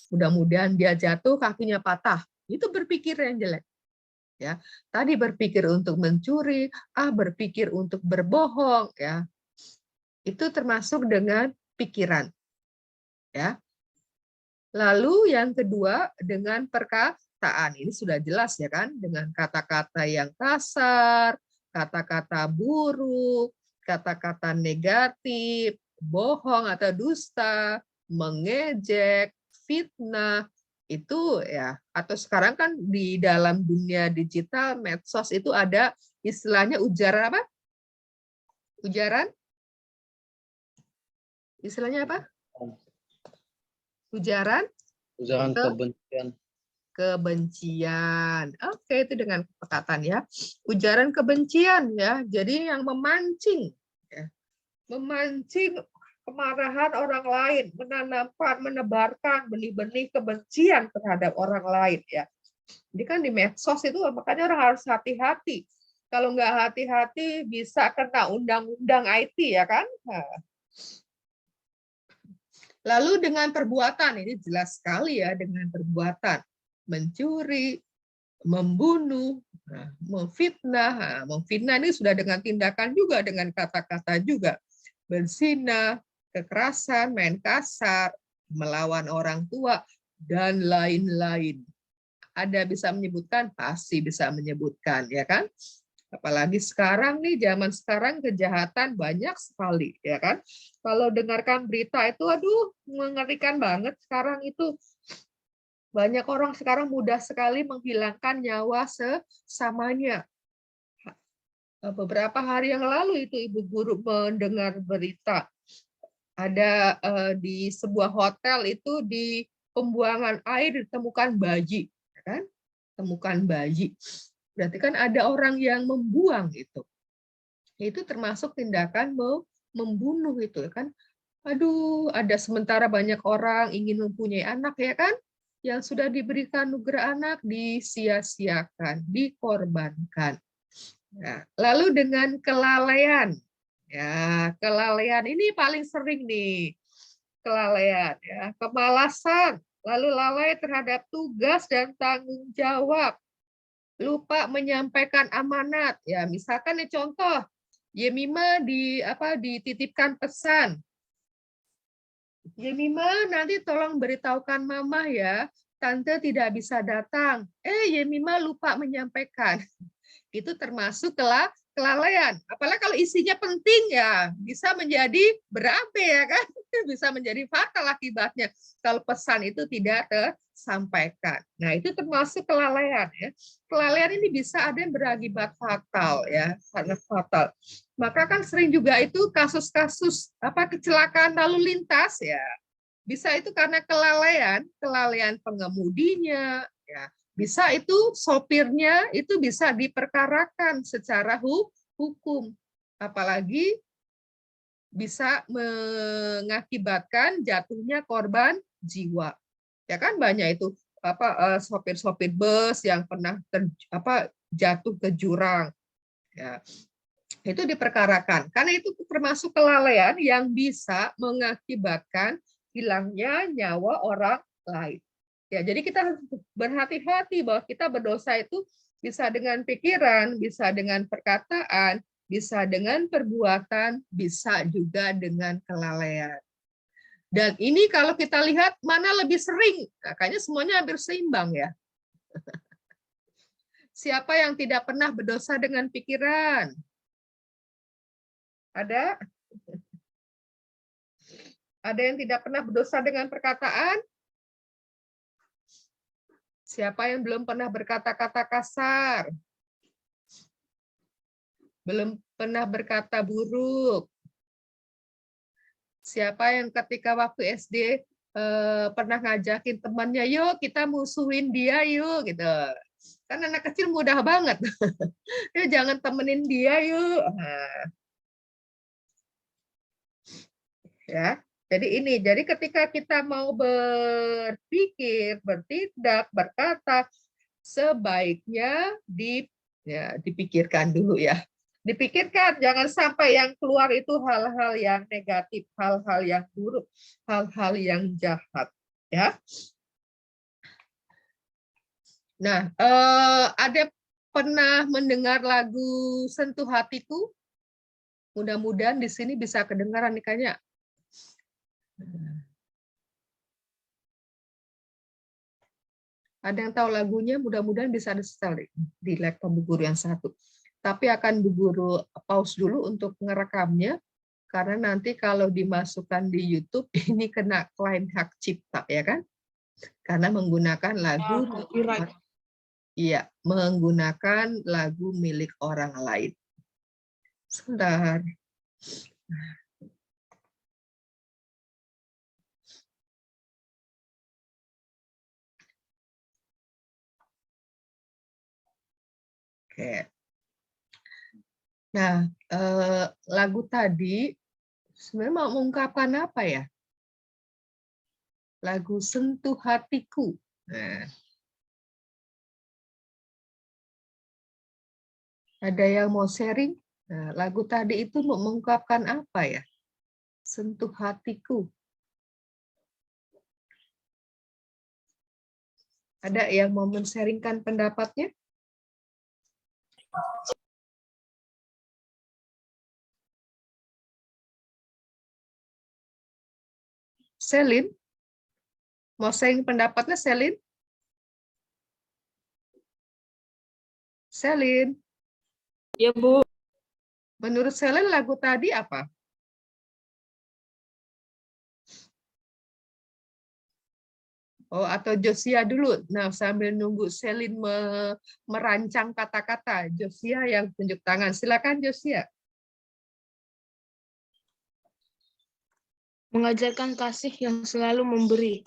Speaker 2: Mudah-mudahan dia jatuh, kakinya patah. Itu berpikir yang jelek. Ya, tadi berpikir untuk mencuri, berpikir untuk berbohong, ya. Itu termasuk dengan pikiran. Ya. Lalu yang kedua dengan perkataan. Ini sudah jelas ya kan, dengan kata-kata yang kasar, kata-kata buruk, kata-kata negatif, bohong atau dusta, mengejek, fitnah, itu ya, atau sekarang kan di dalam dunia digital, medsos itu ada istilahnya ujaran apa? Istilahnya apa? Ujaran
Speaker 3: kebencian.
Speaker 2: Kebencian. Oke, itu dengan perkataan ya. Ujaran kebencian ya. Jadi yang memancing ya. Memancing kemarahan orang lain, menebarkan benih-benih kebencian terhadap orang lain ya. Jadi kan di medsos itu makanya orang harus hati-hati. Kalau nggak hati-hati bisa kena undang-undang IT ya kan. Lalu dengan perbuatan, ini jelas sekali ya, dengan perbuatan mencuri, membunuh, memfitnah. Memfitnah ini sudah dengan tindakan juga, dengan kata-kata juga. Berzina, kekerasan, main kasar, melawan orang tua, dan lain-lain. Ada bisa menyebutkan? Pasti bisa menyebutkan, ya kan? Apalagi sekarang nih, zaman sekarang kejahatan banyak sekali, ya kan? Kalau dengarkan berita itu, aduh, mengerikan banget sekarang itu. Banyak orang sekarang mudah sekali menghilangkan nyawa sesamanya. Beberapa hari yang lalu itu Ibu Guru mendengar berita. Ada di sebuah hotel itu di pembuangan air ditemukan bayi, ya kan? Temukan bayi. Berarti kan ada orang yang membuang itu. Itu termasuk tindakan membunuh itu kan. Aduh, ada sementara banyak orang ingin mempunyai anak ya kan? Yang sudah diberikan anugerah anak disia-siakan, dikorbankan. Nah, lalu dengan kelalaian. Ya, kelalaian ini paling sering nih. Kelalaian ya, kemalasan, lalu lalai terhadap tugas dan tanggung jawab. Lupa menyampaikan amanat ya, misalkan nih contoh Yemima dititipkan pesan, Yemima nanti tolong beritahukan mama ya, tante tidak bisa datang. Yemima lupa menyampaikan. Itu termasuk kelalaian. Apalagi kalau isinya penting ya, bisa menjadi berabe ya kan, bisa menjadi fatal akibatnya kalau pesan itu tidak tersampaikan. Nah, itu termasuk kelalaian ya. Kelalaian ini bisa ada yang berakibat fatal ya, sangat fatal. Maka kan sering juga itu kasus-kasus kecelakaan lalu lintas ya. Bisa itu karena kelalaian pengemudinya ya. Bisa itu sopirnya itu bisa diperkarakan secara hukum. Apalagi bisa mengakibatkan jatuhnya korban jiwa. Ya kan banyak itu sopir-sopir bus yang pernah jatuh ke jurang. Ya. Itu diperkarakan. Karena itu termasuk kelalaian yang bisa mengakibatkan hilangnya nyawa orang lain. Ya, jadi kita harus berhati-hati bahwa kita berdosa itu bisa dengan pikiran, bisa dengan perkataan, bisa dengan perbuatan, bisa juga dengan kelalaian. Dan ini kalau kita lihat mana lebih sering, kayaknya semuanya hampir seimbang ya. Siapa yang tidak pernah berdosa dengan pikiran? Ada? Ada yang tidak pernah berdosa dengan perkataan? Siapa yang belum pernah berkata-kata kasar? Belum pernah berkata buruk. Siapa yang ketika waktu SD pernah ngajakin temannya, yuk kita musuhin dia yuk, gitu. Kan anak kecil mudah banget. Yuk jangan temenin dia yuk. Nah, ya. Jadi ketika kita mau berpikir, bertindak, berkata, sebaiknya dipikirkan dulu ya. Dipikirkan, jangan sampai yang keluar itu hal-hal yang negatif, hal-hal yang buruk, hal-hal yang jahat. Ya. Nah, ada pernah mendengar lagu Sentuh Hatiku? Mudah-mudahan di sini bisa kedengaran nih kayaknya. Ada yang tahu lagunya, mudah-mudahan bisa di-setel di laptop Bu Guru yang satu. Tapi akan Bu Guru pause dulu untuk ngerekamnya, karena nanti kalau dimasukkan di YouTube, ini kena klaim hak cipta, ya kan? Karena menggunakan lagu, iya, menggunakan lagu milik orang lain. Sebentar. Oke. Nah, lagu tadi sebenarnya mau mengungkapkan apa ya? Lagu Sentuh Hatiku. Nah, ada yang mau sharing? Nah, lagu tadi itu mau mengungkapkan apa ya? Sentuh hatiku. Ada yang mau men-sharingkan pendapatnya? Selin? Mau sharing pendapatnya, Selin? Selin?
Speaker 6: Ya, Bu.
Speaker 2: Menurut Selin lagu tadi apa? Oh, atau Josia dulu. Nah, sambil nunggu Selin merancang kata-kata, Josia yang tunjuk tangan. Silakan Josia.
Speaker 8: Mengajarkan kasih yang selalu memberi.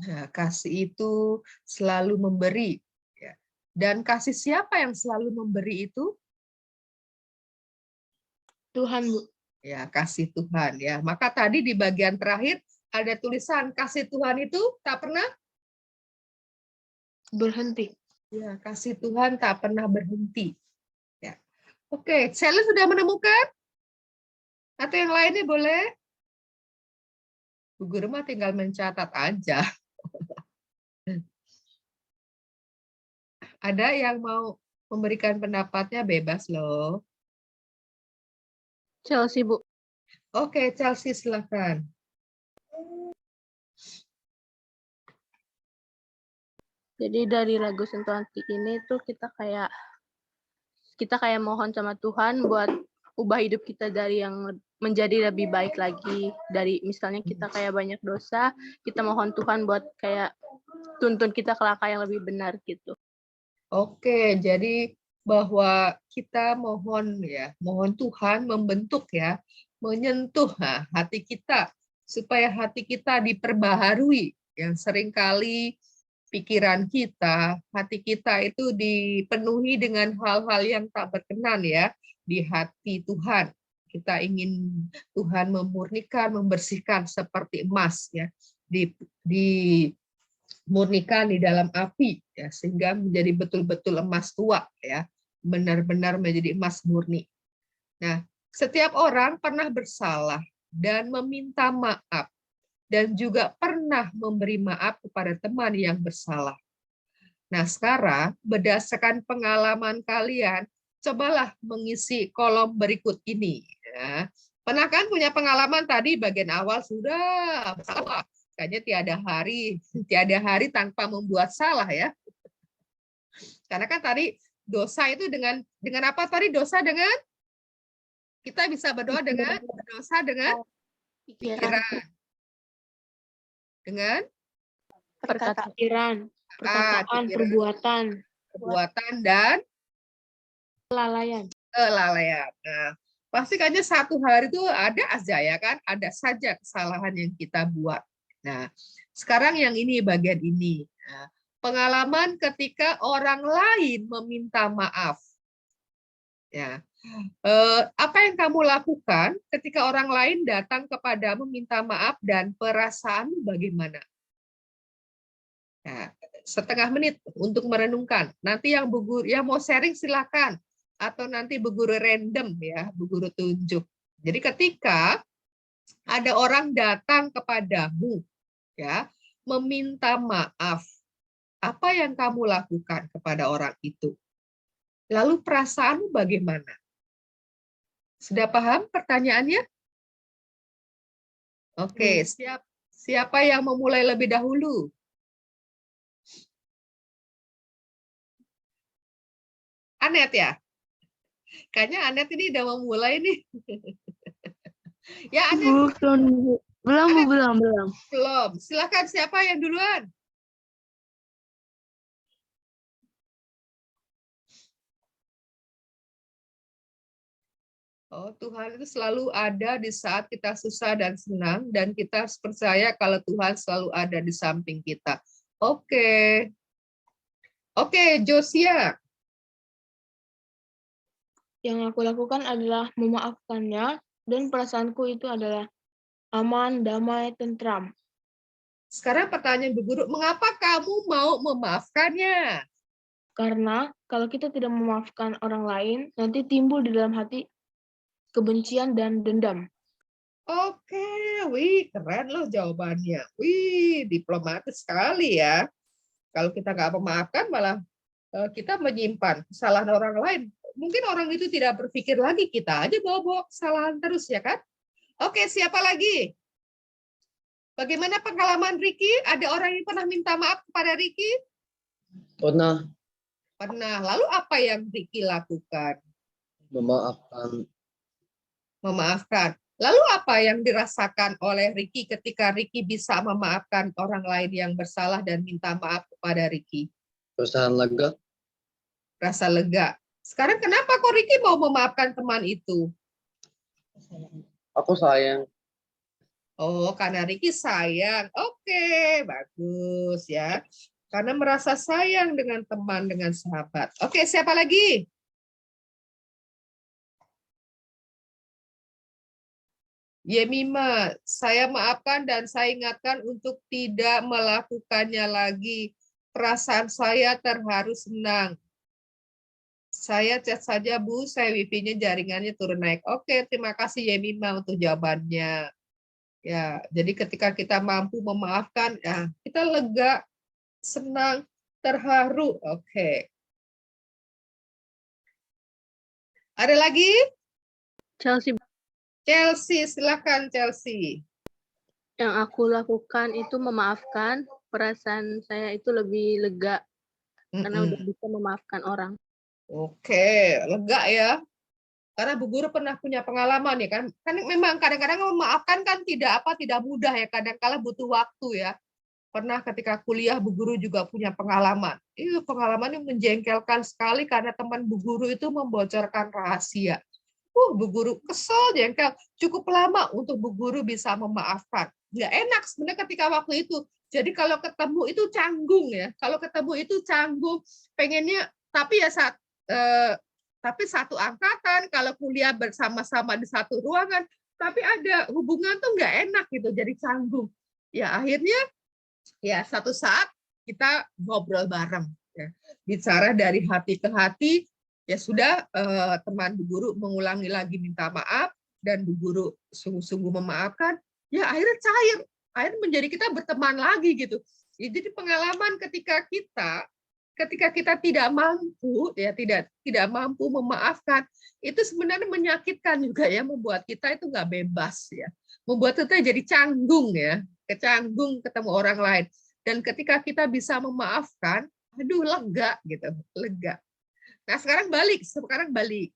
Speaker 2: Nah, kasih itu selalu memberi. Dan kasih siapa yang selalu memberi itu?
Speaker 8: Tuhan, Bu.
Speaker 2: Ya, kasih Tuhan. Ya, maka tadi di bagian terakhir ada tulisan kasih Tuhan itu tak pernah
Speaker 8: Berhenti.
Speaker 2: ya, kasih Tuhan tak pernah berhenti. Ya. Oke, Selin sudah menemukan? Atau yang lainnya boleh? Bu Guru mah tinggal mencatat aja. Ada yang mau memberikan pendapatnya, bebas loh.
Speaker 5: Chelsea, Bu.
Speaker 2: Oke, Chelsea silakan.
Speaker 5: Jadi dari lagu Sentuh Hati ini tuh kita kayak mohon sama Tuhan buat ubah hidup kita dari yang menjadi lebih baik lagi. Dari misalnya kita kayak banyak dosa, kita mohon Tuhan buat kayak tuntun kita ke langkah yang lebih benar gitu.
Speaker 2: Oke, jadi bahwa kita mohon Tuhan membentuk ya, menyentuh hati kita supaya hati kita diperbaharui. Yang seringkali pikiran kita, hati kita itu dipenuhi dengan hal-hal yang tak berkenan ya di hati Tuhan. Kita ingin Tuhan memurnikan, membersihkan seperti emas ya, dimurnikan di dalam api ya, sehingga menjadi betul-betul emas tua ya, benar-benar menjadi emas murni. Nah, setiap orang pernah bersalah dan meminta maaf, dan juga pernah memberi maaf kepada teman yang bersalah. Nah, sekarang berdasarkan pengalaman kalian, cobalah mengisi kolom berikut ini. Ya. Pernah kan punya pengalaman tadi bagian awal sudah salah. Kayaknya tiada hari tanpa membuat salah ya. Karena kan tadi dosa itu dengan apa tadi? Dosa dengan kita bisa berdoa dengan dosa dengan pikiran. Dengan
Speaker 8: Pikiran, perkataan, perbuatan,
Speaker 2: dan
Speaker 8: kelalaian.
Speaker 2: kelalaian. Nah, pastikannya satu hari itu ada aja ya kan, ada saja kesalahan yang kita buat. Nah, sekarang yang ini bagian ini. Nah, pengalaman ketika orang lain meminta maaf. Ya. Apa yang kamu lakukan ketika orang lain datang kepadamu minta maaf dan perasaanmu bagaimana? Nah, setengah menit untuk merenungkan. Nanti yang Bu Guru yang mau sharing silakan, atau nanti Bu Guru random ya, Bu Guru tunjuk. Jadi ketika ada orang datang kepadamu ya, meminta maaf, apa yang kamu lakukan kepada orang itu? Lalu perasaanmu bagaimana? Sudah paham pertanyaannya? Oke, siapa yang memulai lebih dahulu? Anet ya? Kayaknya Anet ini udah mau mulai nih. Ya, Anet.
Speaker 8: Bukan, Bu. Belum, Bu, belum.
Speaker 2: Belum. Silakan, siapa yang duluan? Oh, Tuhan itu selalu ada di saat kita susah dan senang, dan kita harus percaya kalau Tuhan selalu ada di samping kita. Oke. Oke, Josia.
Speaker 8: Yang aku lakukan adalah memaafkannya, dan perasaanku itu adalah aman, damai, tentram.
Speaker 2: Sekarang pertanyaan Bu Guru, mengapa kamu mau memaafkannya?
Speaker 8: Karena kalau kita tidak memaafkan orang lain, nanti timbul di dalam hati kebencian dan dendam.
Speaker 2: Oke, wih keren loh jawabannya. Wih, diplomatis sekali ya. Kalau kita nggak memaafkan, malah kita menyimpan kesalahan orang lain. Mungkin orang itu tidak berpikir lagi, kita aja bawa-bawa kesalahan terus ya kan? Oke, siapa lagi? Bagaimana pengalaman Ricky? Ada orang yang pernah minta maaf kepada Ricky?
Speaker 3: Pernah
Speaker 2: Pernah. Lalu apa yang Ricky lakukan?
Speaker 3: memaafkan.
Speaker 2: Memaafkan. Lalu apa yang dirasakan oleh Ricky ketika Ricky bisa memaafkan orang lain yang bersalah dan minta maaf kepada Ricky?
Speaker 3: Perasaan lega.
Speaker 2: Rasa lega. Sekarang kenapa kok Ricky mau memaafkan teman itu?
Speaker 3: Aku sayang.
Speaker 2: Oh, karena Ricky sayang. Oke, bagus ya. Karena merasa sayang dengan teman, dengan sahabat. Oke, siapa lagi? Yemima, saya maafkan dan saya ingatkan untuk tidak melakukannya lagi. Perasaan saya terharu senang. Saya chat saja, Bu, saya wifi-nya jaringannya turun naik. Oke, terima kasih Yemima untuk jawabannya. Ya, jadi ketika kita mampu memaafkan, ya, kita lega, senang, terharu. Oke. Ada lagi?
Speaker 5: Chelsea,
Speaker 2: Chelsea, silakan Chelsea.
Speaker 5: yang aku lakukan itu memaafkan, perasaan saya itu lebih lega karena udah bisa memaafkan orang.
Speaker 2: Oke, lega ya. Karena Bu Guru pernah punya pengalaman ya kan. Kan memang kadang-kadang memaafkan kan tidak mudah ya, kadang-kala butuh waktu ya. Pernah ketika kuliah Bu Guru juga punya pengalaman. Pengalaman yang menjengkelkan sekali karena teman Bu Guru itu membocorkan rahasia. Bu Guru kesel, jengkel. Cukup lama untuk Bu Guru bisa memaafkan. Nggak enak sebenarnya ketika waktu itu. Jadi kalau ketemu itu canggung ya. Kalau ketemu itu canggung, pengennya, tapi ya tapi satu angkatan, kalau kuliah bersama-sama di satu ruangan, tapi ada hubungan tuh nggak enak gitu, jadi canggung. Ya akhirnya ya satu saat kita ngobrol bareng, ya. Bicara dari hati ke hati, ya sudah teman Bu Guru mengulangi lagi minta maaf, dan Bu Guru sungguh-sungguh memaafkan, ya akhirnya cair, akhirnya menjadi kita berteman lagi gitu. Ya, jadi pengalaman ketika kita tidak mampu ya tidak mampu memaafkan, itu sebenarnya menyakitkan juga ya, membuat kita itu nggak bebas ya, membuat kita jadi canggung ya, kecanggung ketemu orang lain. Dan ketika kita bisa memaafkan, aduh lega gitu, lega. Nah sekarang balik.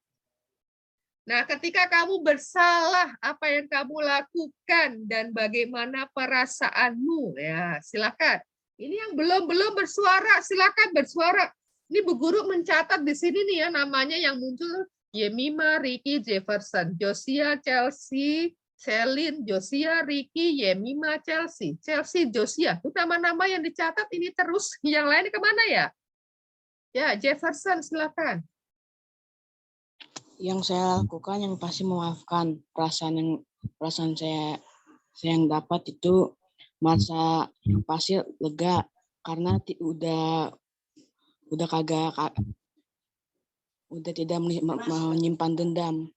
Speaker 2: Nah ketika kamu bersalah, apa yang kamu lakukan dan bagaimana perasaanmu ya, silakan. Ini yang belum bersuara, silakan bersuara. Ini Bu Guru mencatat di sini nih ya, namanya yang muncul Yemima, Ricky, Jefferson. Josia, Chelsea, Celine, Josia, Ricky, Yemima, Chelsea. Chelsea, Josia. Itu nama-nama yang dicatat ini terus. Yang lain kemana ya? Ya, Jefferson, silakan.
Speaker 7: Yang saya lakukan yang pasti memaafkan. Perasaan saya yang dapat itu masa yang pasti lega karena udah tidak menyimpan dendam.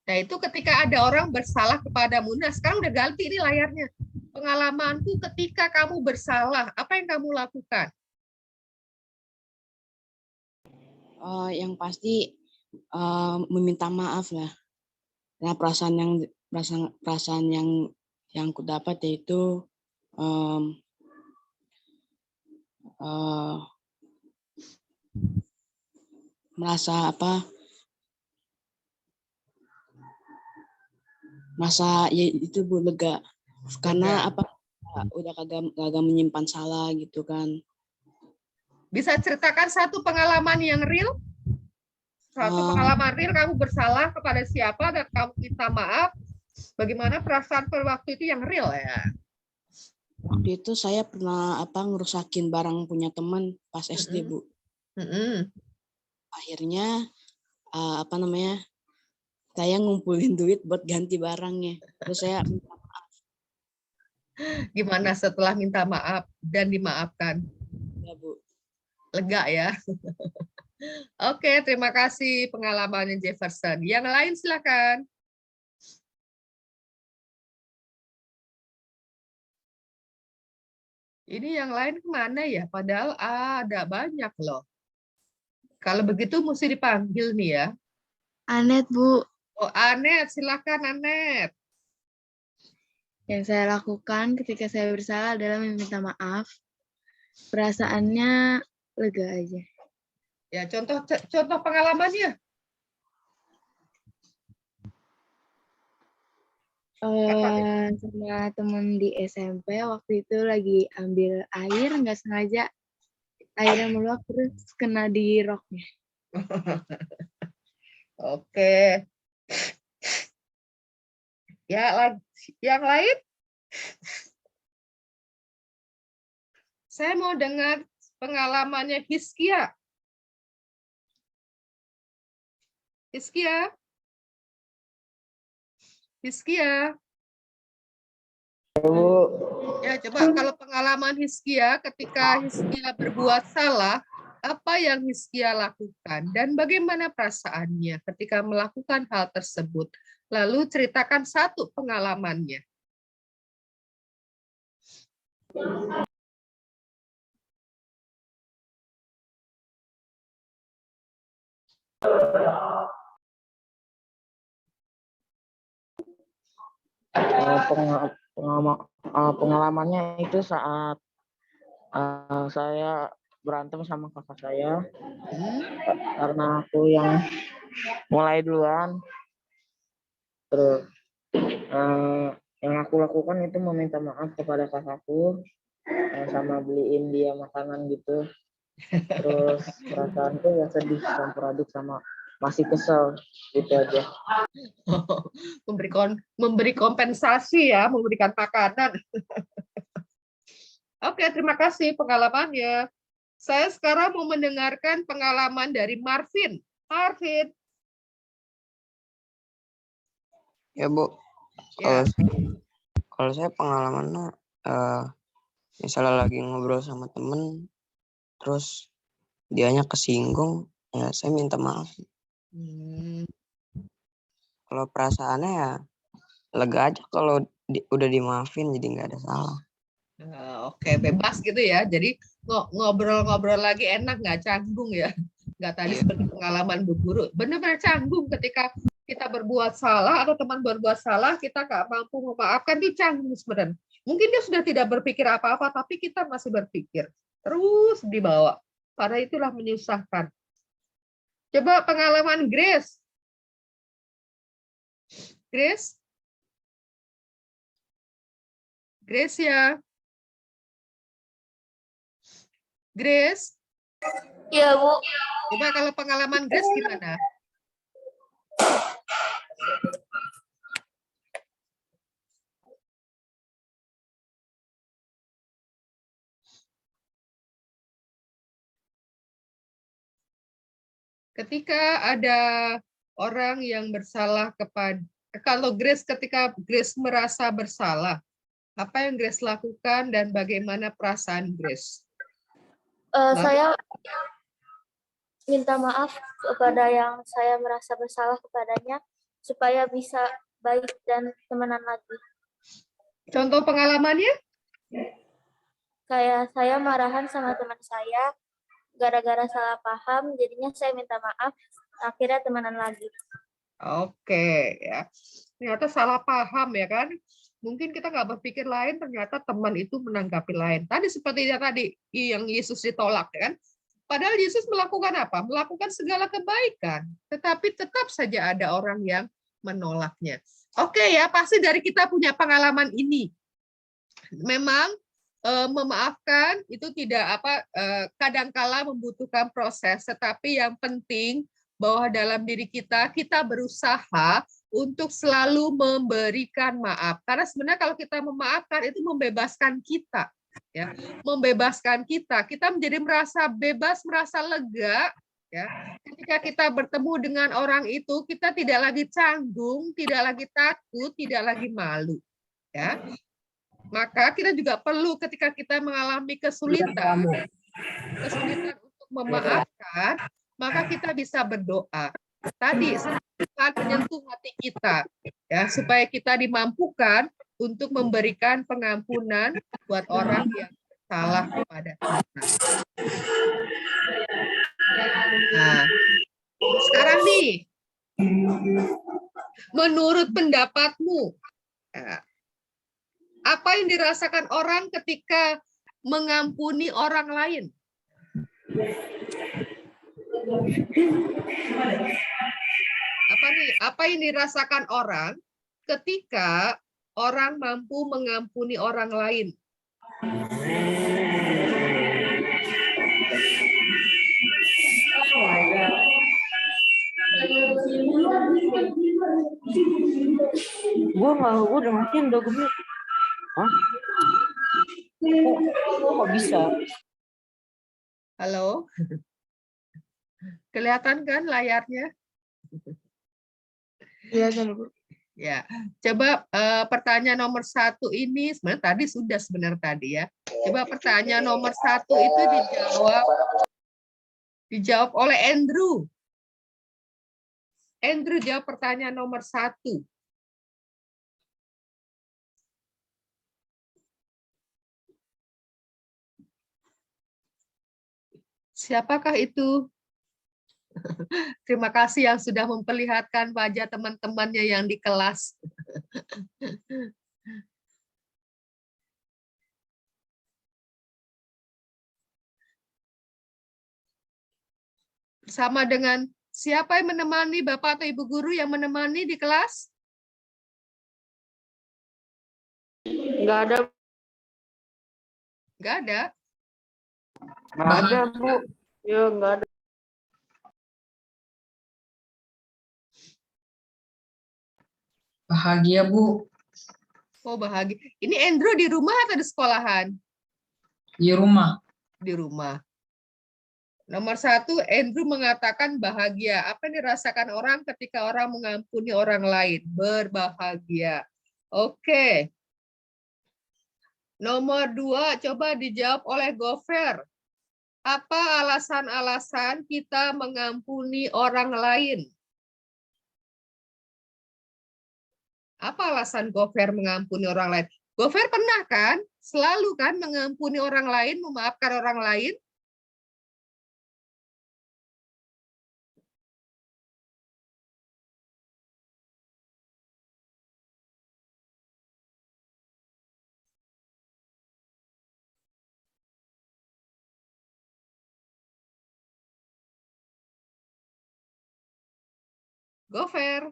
Speaker 2: Nah, itu ketika ada orang bersalah kepadamu. Nah, sekarang udah ganti ini layarnya. Pengalamanku ketika kamu bersalah, apa yang kamu lakukan?
Speaker 7: Yang pasti meminta maaf lah. Nah, perasaan yang ku dapat yaitu merasa ya itu Bu lega karena udah kagak menyimpan salah gitu kan.
Speaker 2: Bisa ceritakan satu pengalaman yang real? Satu pengalaman real kamu bersalah kepada siapa dan kamu minta maaf. Bagaimana perasaan pada waktu itu yang real ya?
Speaker 7: Waktu itu saya pernah ngerusakin barang punya teman pas SD Bu. Akhirnya saya ngumpulin duit buat ganti barangnya. Terus saya minta maaf.
Speaker 2: Gimana setelah minta maaf dan dimaafkan?
Speaker 7: Ya Bu.
Speaker 2: Lega ya. Oke, terima kasih pengalamannya Jefferson. Yang lain silakan. Ini yang lain kemana ya? Padahal ada banyak loh. Kalau begitu mesti dipanggil nih ya.
Speaker 8: Anet, Bu.
Speaker 2: Oh, Anet, silakan Anet.
Speaker 8: Yang saya lakukan ketika saya bersalah adalah meminta maaf. Perasaannya lega aja.
Speaker 2: Ya, contoh pengalamannya.
Speaker 8: Sama teman di SMP waktu itu lagi ambil air, nggak sengaja airnya meluap terus kena di roknya.
Speaker 2: Oke. Ya, yang lain? Saya mau dengar pengalamannya Hiskia. Hiskia? Hiskia? Ya, coba kalau pengalaman Hiskia, ketika Hiskia berbuat salah, apa yang Hiskia lakukan dan bagaimana perasaannya ketika melakukan hal tersebut? Lalu ceritakan satu pengalamannya.
Speaker 9: Pengalamannya itu saat saya berantem sama kakak saya karena aku yang mulai duluan. Terus yang aku lakukan itu meminta maaf kepada kakakku sama beliin dia makanan gitu. Terus perasaanku ya sedih, campur aduk sama masih kesel gitu aja.
Speaker 2: Memberi kompensasi ya, memberikan makanan. Oke, terima kasih pengalamannya. Saya sekarang mau mendengarkan pengalaman dari Marvin. Marvin.
Speaker 10: Ya Bu,
Speaker 2: Ya.
Speaker 10: kalau saya pengalamannya misalnya lagi ngobrol sama temen, terus dianya kesinggung, ya saya minta maaf. Kalau perasaannya ya lega aja kalau udah dimaafin, jadi nggak ada salah.
Speaker 2: Oke, bebas gitu ya. Jadi ngobrol-ngobrol lagi enak, nggak canggung ya. Nggak tadi seperti pengalaman Bu Guru. Benar-benar canggung ketika kita berbuat salah atau teman berbuat salah, kita nggak mampu memaafkan, itu canggung sebenarnya. Mungkin dia sudah tidak berpikir apa-apa, tapi kita masih berpikir. Terus dibawa. Karena itulah menyusahkan. Coba pengalaman Grace. Grace? Grace ya? Grace?
Speaker 11: Iya, Bu.
Speaker 2: Coba kalau pengalaman Grace gimana? Ketika ada orang yang bersalah kalau Grace, ketika Grace merasa bersalah, apa yang Grace lakukan dan bagaimana perasaan Grace?
Speaker 11: Saya minta maaf kepada yang saya merasa bersalah kepadanya supaya bisa baik dan temenan lagi.
Speaker 2: Contoh pengalamannya?
Speaker 11: Kayak saya marahan sama teman saya gara-gara salah paham, jadinya saya minta maaf, akhirnya temenan lagi.
Speaker 2: Oke, ya. Ternyata salah paham ya kan? Mungkin kita nggak berpikir lain, ternyata teman itu menanggapi lain. Tadi seperti yang Yesus ditolak ya kan? Padahal Yesus melakukan apa? Melakukan segala kebaikan, tetapi tetap saja ada orang yang menolaknya. Oke ya, pasti dari kita punya pengalaman ini. Memang memaafkan itu tidak kadangkala membutuhkan proses, tetapi yang penting bahwa dalam diri kita berusaha untuk selalu memberikan maaf. Karena sebenarnya kalau kita memaafkan itu membebaskan kita, ya, membebaskan kita menjadi merasa bebas, merasa lega, ya. Ketika kita bertemu dengan orang itu, kita tidak lagi canggung, tidak lagi takut, tidak lagi malu, ya. Maka kita juga perlu ketika kita mengalami kesulitan untuk memaafkan, maka kita bisa berdoa. Tadi Tuhan menyentuh hati kita, ya, supaya kita dimampukan untuk memberikan pengampunan buat orang yang salah kepada kita. Nah, sekarang nih, menurut pendapatmu, apa yang dirasakan orang ketika mengampuni orang lain? Apa yang dirasakan orang ketika orang mampu mengampuni orang lain?
Speaker 9: Gue udah matiin udah gue. Hah? Kok bisa?
Speaker 2: Halo? Kelihatan kan layarnya?
Speaker 8: Iya, Bu.
Speaker 2: Ya, coba pertanyaan nomor 1 ini sebenarnya tadi sudah tadi ya. Coba pertanyaan nomor 1 itu dijawab oleh Andrew. Andrew jawab pertanyaan nomor 1. Siapakah itu? Terima kasih yang sudah memperlihatkan wajah teman-temannya yang di kelas. Sama dengan siapa yang menemani Bapak atau Ibu guru yang menemani di kelas?
Speaker 5: Nggak ada.
Speaker 2: Nggak ada.
Speaker 9: Nggak ada, Bu.
Speaker 5: Ya, nggak ada.
Speaker 12: Bahagia, Bu.
Speaker 2: Oh, bahagia. Ini Andrew di rumah atau di sekolahan?
Speaker 12: Di rumah.
Speaker 2: Di rumah. Nomor 1, Andrew mengatakan bahagia. Apa yang dirasakan orang ketika orang mengampuni orang lain? Berbahagia. Oke. Nomor 2, coba dijawab oleh Gofer. Apa alasan-alasan kita mengampuni orang lain? Apa alasan Gofer mengampuni orang lain? Gofer pernah kan? Selalu kan mengampuni orang lain, memaafkan orang lain? Gofer.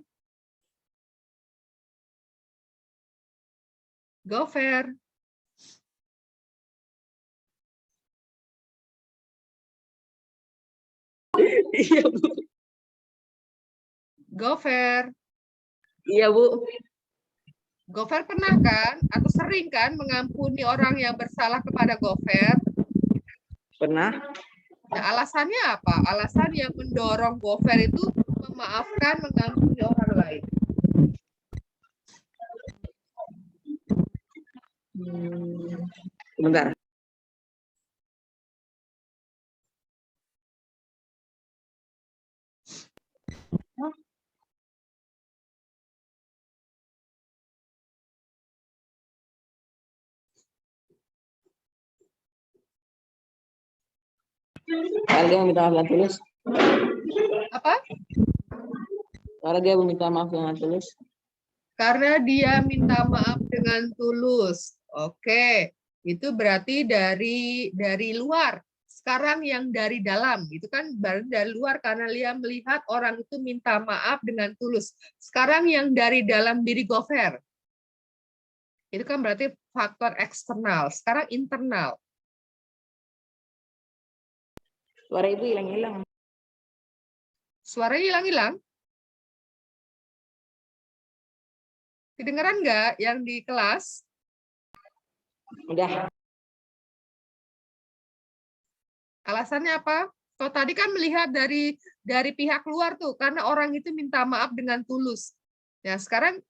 Speaker 2: Gofer.
Speaker 9: Iya, Bu.
Speaker 2: Gofer.
Speaker 9: Iya, Bu.
Speaker 2: Gofer pernah kan atau sering kan mengampuni orang yang bersalah kepada Gofer?
Speaker 9: Pernah?
Speaker 2: Nah, alasannya apa? Alasan yang mendorong Gofer itu memaafkan, mengampuni orang lain.
Speaker 9: Sebentar. Karena dia meminta maaf dengan tulus.
Speaker 2: Apa?
Speaker 9: Karena dia meminta maaf dengan tulus.
Speaker 2: Karena dia minta maaf dengan tulus. Oke, itu berarti dari luar. Sekarang yang dari dalam, itu kan baru dari luar karena dia melihat orang itu minta maaf dengan tulus. Sekarang yang dari dalam diri Gofer. Itu kan berarti faktor eksternal. Sekarang internal.
Speaker 9: Suara Ibu hilang-hilang.
Speaker 2: Suaranya hilang-hilang? Kedengeran nggak yang di kelas?
Speaker 9: Udah.
Speaker 2: Alasannya apa? Kalau tadi kan melihat dari pihak luar tuh, karena orang itu minta maaf dengan tulus. Nah, sekarang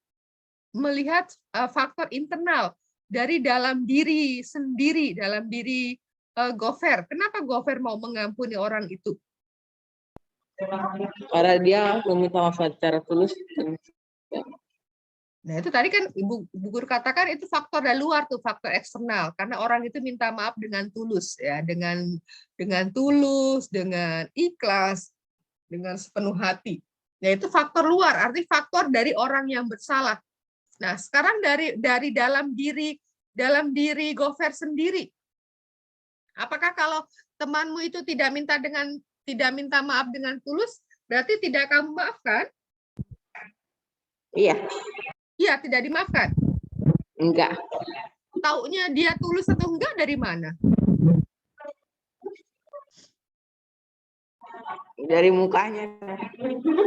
Speaker 2: melihat faktor internal dari dalam diri sendiri, dalam diri Gofer. Kenapa Gofer mau mengampuni orang itu?
Speaker 9: Karena dia meminta maaf secara tulus.
Speaker 2: Nah, itu tadi kan Ibu Guru katakan itu faktor dari luar tuh, faktor eksternal. Karena orang itu minta maaf dengan tulus ya, dengan tulus, dengan ikhlas, dengan sepenuh hati. Nah, itu faktor luar, arti faktor dari orang yang bersalah. Nah, sekarang dari dalam diri Gofer sendiri. Apakah kalau temanmu itu tidak minta maaf dengan tulus, berarti tidak kamu maafkan?
Speaker 9: Iya.
Speaker 2: Iya, tidak dimaafkan.
Speaker 9: Enggak.
Speaker 2: Taunya dia tulus atau enggak dari mana?
Speaker 9: Dari mukanya.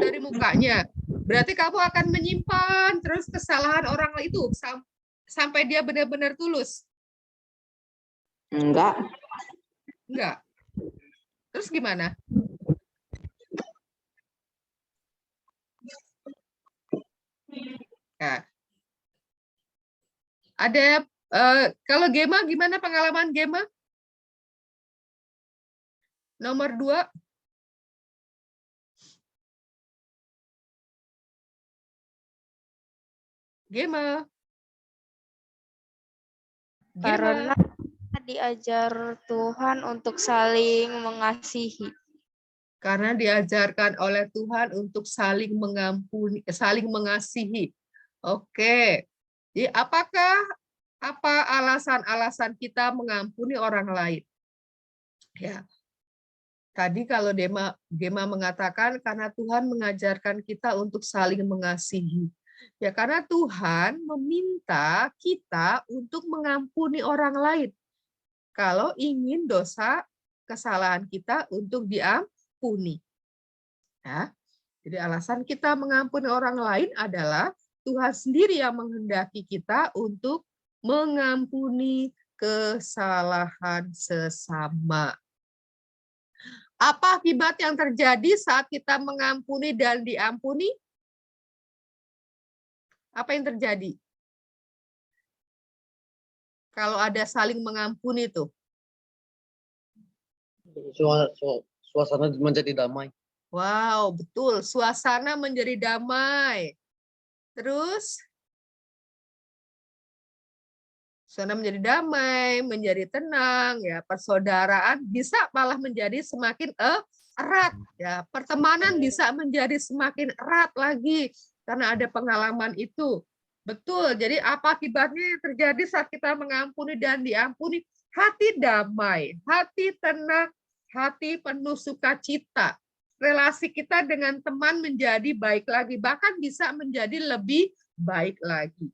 Speaker 2: Dari mukanya. Berarti kamu akan menyimpan terus kesalahan orang itu sampai dia benar-benar tulus?
Speaker 9: Enggak.
Speaker 2: Enggak. Terus gimana? Nah, ada kalau Gema gimana pengalaman Gema? Nomor 2. Gema.
Speaker 4: Karena diajar Tuhan untuk saling mengasihi.
Speaker 2: Karena diajarkan oleh Tuhan untuk saling mengampuni, saling mengasihi. Oke. Jadi apa alasan-alasan kita mengampuni orang lain? Ya. Tadi kalau Gema mengatakan karena Tuhan mengajarkan kita untuk saling mengasihi. Ya, karena Tuhan meminta kita untuk mengampuni orang lain. Kalau ingin kesalahan kita untuk diampuni. Ya. Jadi alasan kita mengampuni orang lain adalah Tuhan sendiri yang menghendaki kita untuk mengampuni kesalahan sesama. Apa akibat yang terjadi saat kita mengampuni dan diampuni? Apa yang terjadi? Kalau ada saling mengampuni itu.
Speaker 3: Suasana menjadi damai.
Speaker 2: Wow, betul. Suasana menjadi damai. Terus, suasana menjadi damai, menjadi tenang, ya persaudaraan bisa malah menjadi semakin erat, ya pertemanan bisa menjadi semakin erat lagi karena ada pengalaman itu. Betul. Jadi apa akibatnya yang terjadi saat kita mengampuni dan diampuni? Hati damai, hati tenang, hati penuh sukacita. Relasi kita dengan teman menjadi baik lagi, bahkan bisa menjadi lebih baik lagi.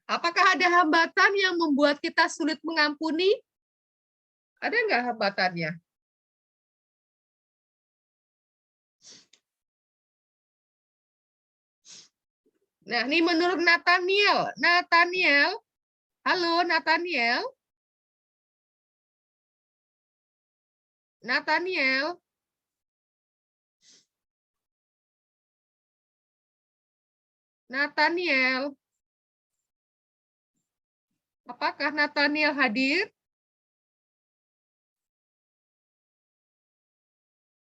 Speaker 2: Apakah ada hambatan yang membuat kita sulit mengampuni? Ada nggak hambatannya? Nah, ini menurut Nathaniel. Nathaniel, halo Nathaniel. Nathaniel. Nathaniel. Apakah Nathaniel hadir?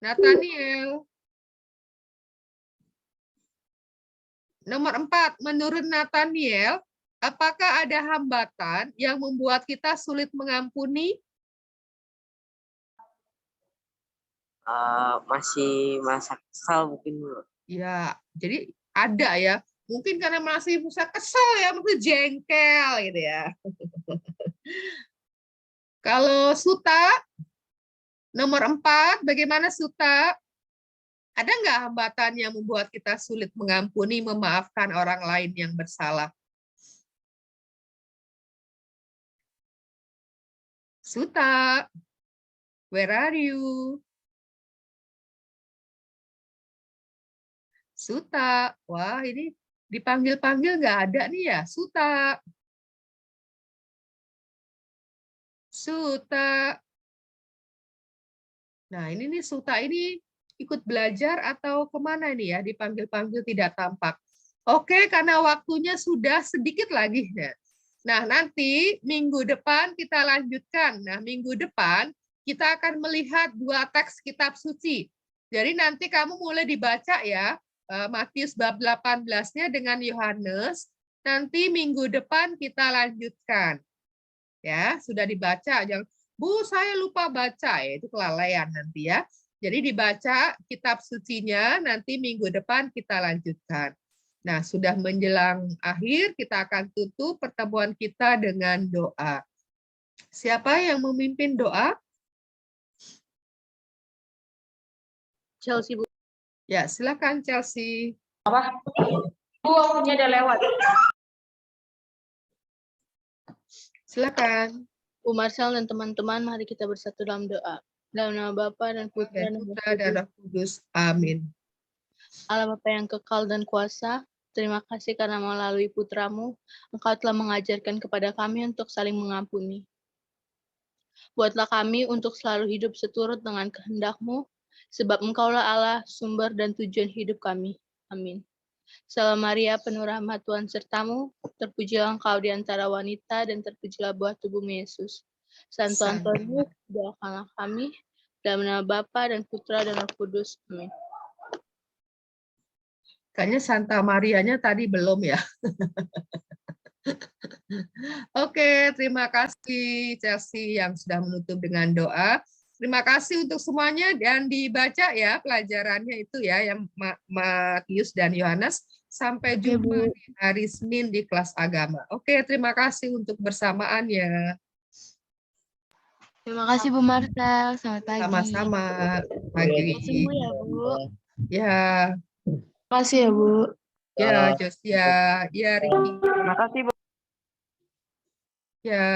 Speaker 2: Nathaniel. Nomor 4, menurut Nathaniel, apakah ada hambatan yang membuat kita sulit mengampuni?
Speaker 10: Masih merasa kesal mungkin Bu.
Speaker 2: Ya, jadi ada ya. Mungkin karena masih bisa kesel ya, mungkin jengkel gitu ya. Kalau Suta, nomor 4, bagaimana Suta? Ada nggak hambatan yang membuat kita sulit mengampuni, memaafkan orang lain yang bersalah? Suta, where are you? Suta, wah ini dipanggil-panggil nggak ada nih ya, Suta. Suta. Nah ini nih Suta ini ikut belajar atau kemana nih ya, dipanggil-panggil tidak tampak. Oke, karena waktunya sudah sedikit lagi. Nah nanti minggu depan kita lanjutkan. Nah minggu depan kita akan melihat 2 teks kitab suci. Jadi nanti kamu mulai dibaca ya, Matius bab 18-nya dengan Yohanes. Nanti minggu depan kita lanjutkan. Ya, sudah dibaca. Jangan, Bu, saya lupa baca. Ya, itu kelalaian nanti ya. Jadi dibaca kitab sucinya, nanti minggu depan kita lanjutkan. Nah, sudah menjelang akhir, kita akan tutup pertemuan kita dengan doa. Siapa yang memimpin doa?
Speaker 5: Chelsea, Bu.
Speaker 2: Ya, silakan Chelsea.
Speaker 8: Bu, waktunya udah lewat.
Speaker 2: Silakan.
Speaker 5: Bu Marcel dan teman-teman, mari kita bersatu dalam doa. Dalam nama Bapa dan Putra dan
Speaker 2: Roh Kudus. Amin.
Speaker 5: Allah Bapa yang kekal dan kuasa, terima kasih karena melalui Putramu, Engkau telah mengajarkan kepada kami untuk saling mengampuni. Buatlah kami untuk selalu hidup seturut dengan kehendak-Mu, sebab Engkaulah Allah, sumber dan tujuan hidup kami. Amin. Salam Maria, penuh rahmat Tuhan sertamu, terpujilah Engkau di antara wanita, dan terpujilah buah tubuhmu Yesus. Santo Antonius, doakanlah kami, dalam nama Bapa dan Putra dan Roh Kudus. Amin.
Speaker 2: Kayaknya Santa Marianya tadi belum ya. Oke, terima kasih Chelsea yang sudah menutup dengan doa. Terima kasih untuk semuanya dan dibaca ya pelajarannya itu ya yang Matius dan Yohanes. Sampai jumpa di hari Senin di kelas agama. Oke, terima kasih untuk bersamaannya.
Speaker 4: Terima kasih Bu Marcel. Selamat pagi.
Speaker 2: Sama-sama. Pagi.
Speaker 11: Sembuh ya, Bu.
Speaker 2: Ya.
Speaker 8: Terima kasih ya, Bu.
Speaker 2: Ya, Josia. Ya, Riki.
Speaker 9: Terima kasih Bu.
Speaker 2: Ya.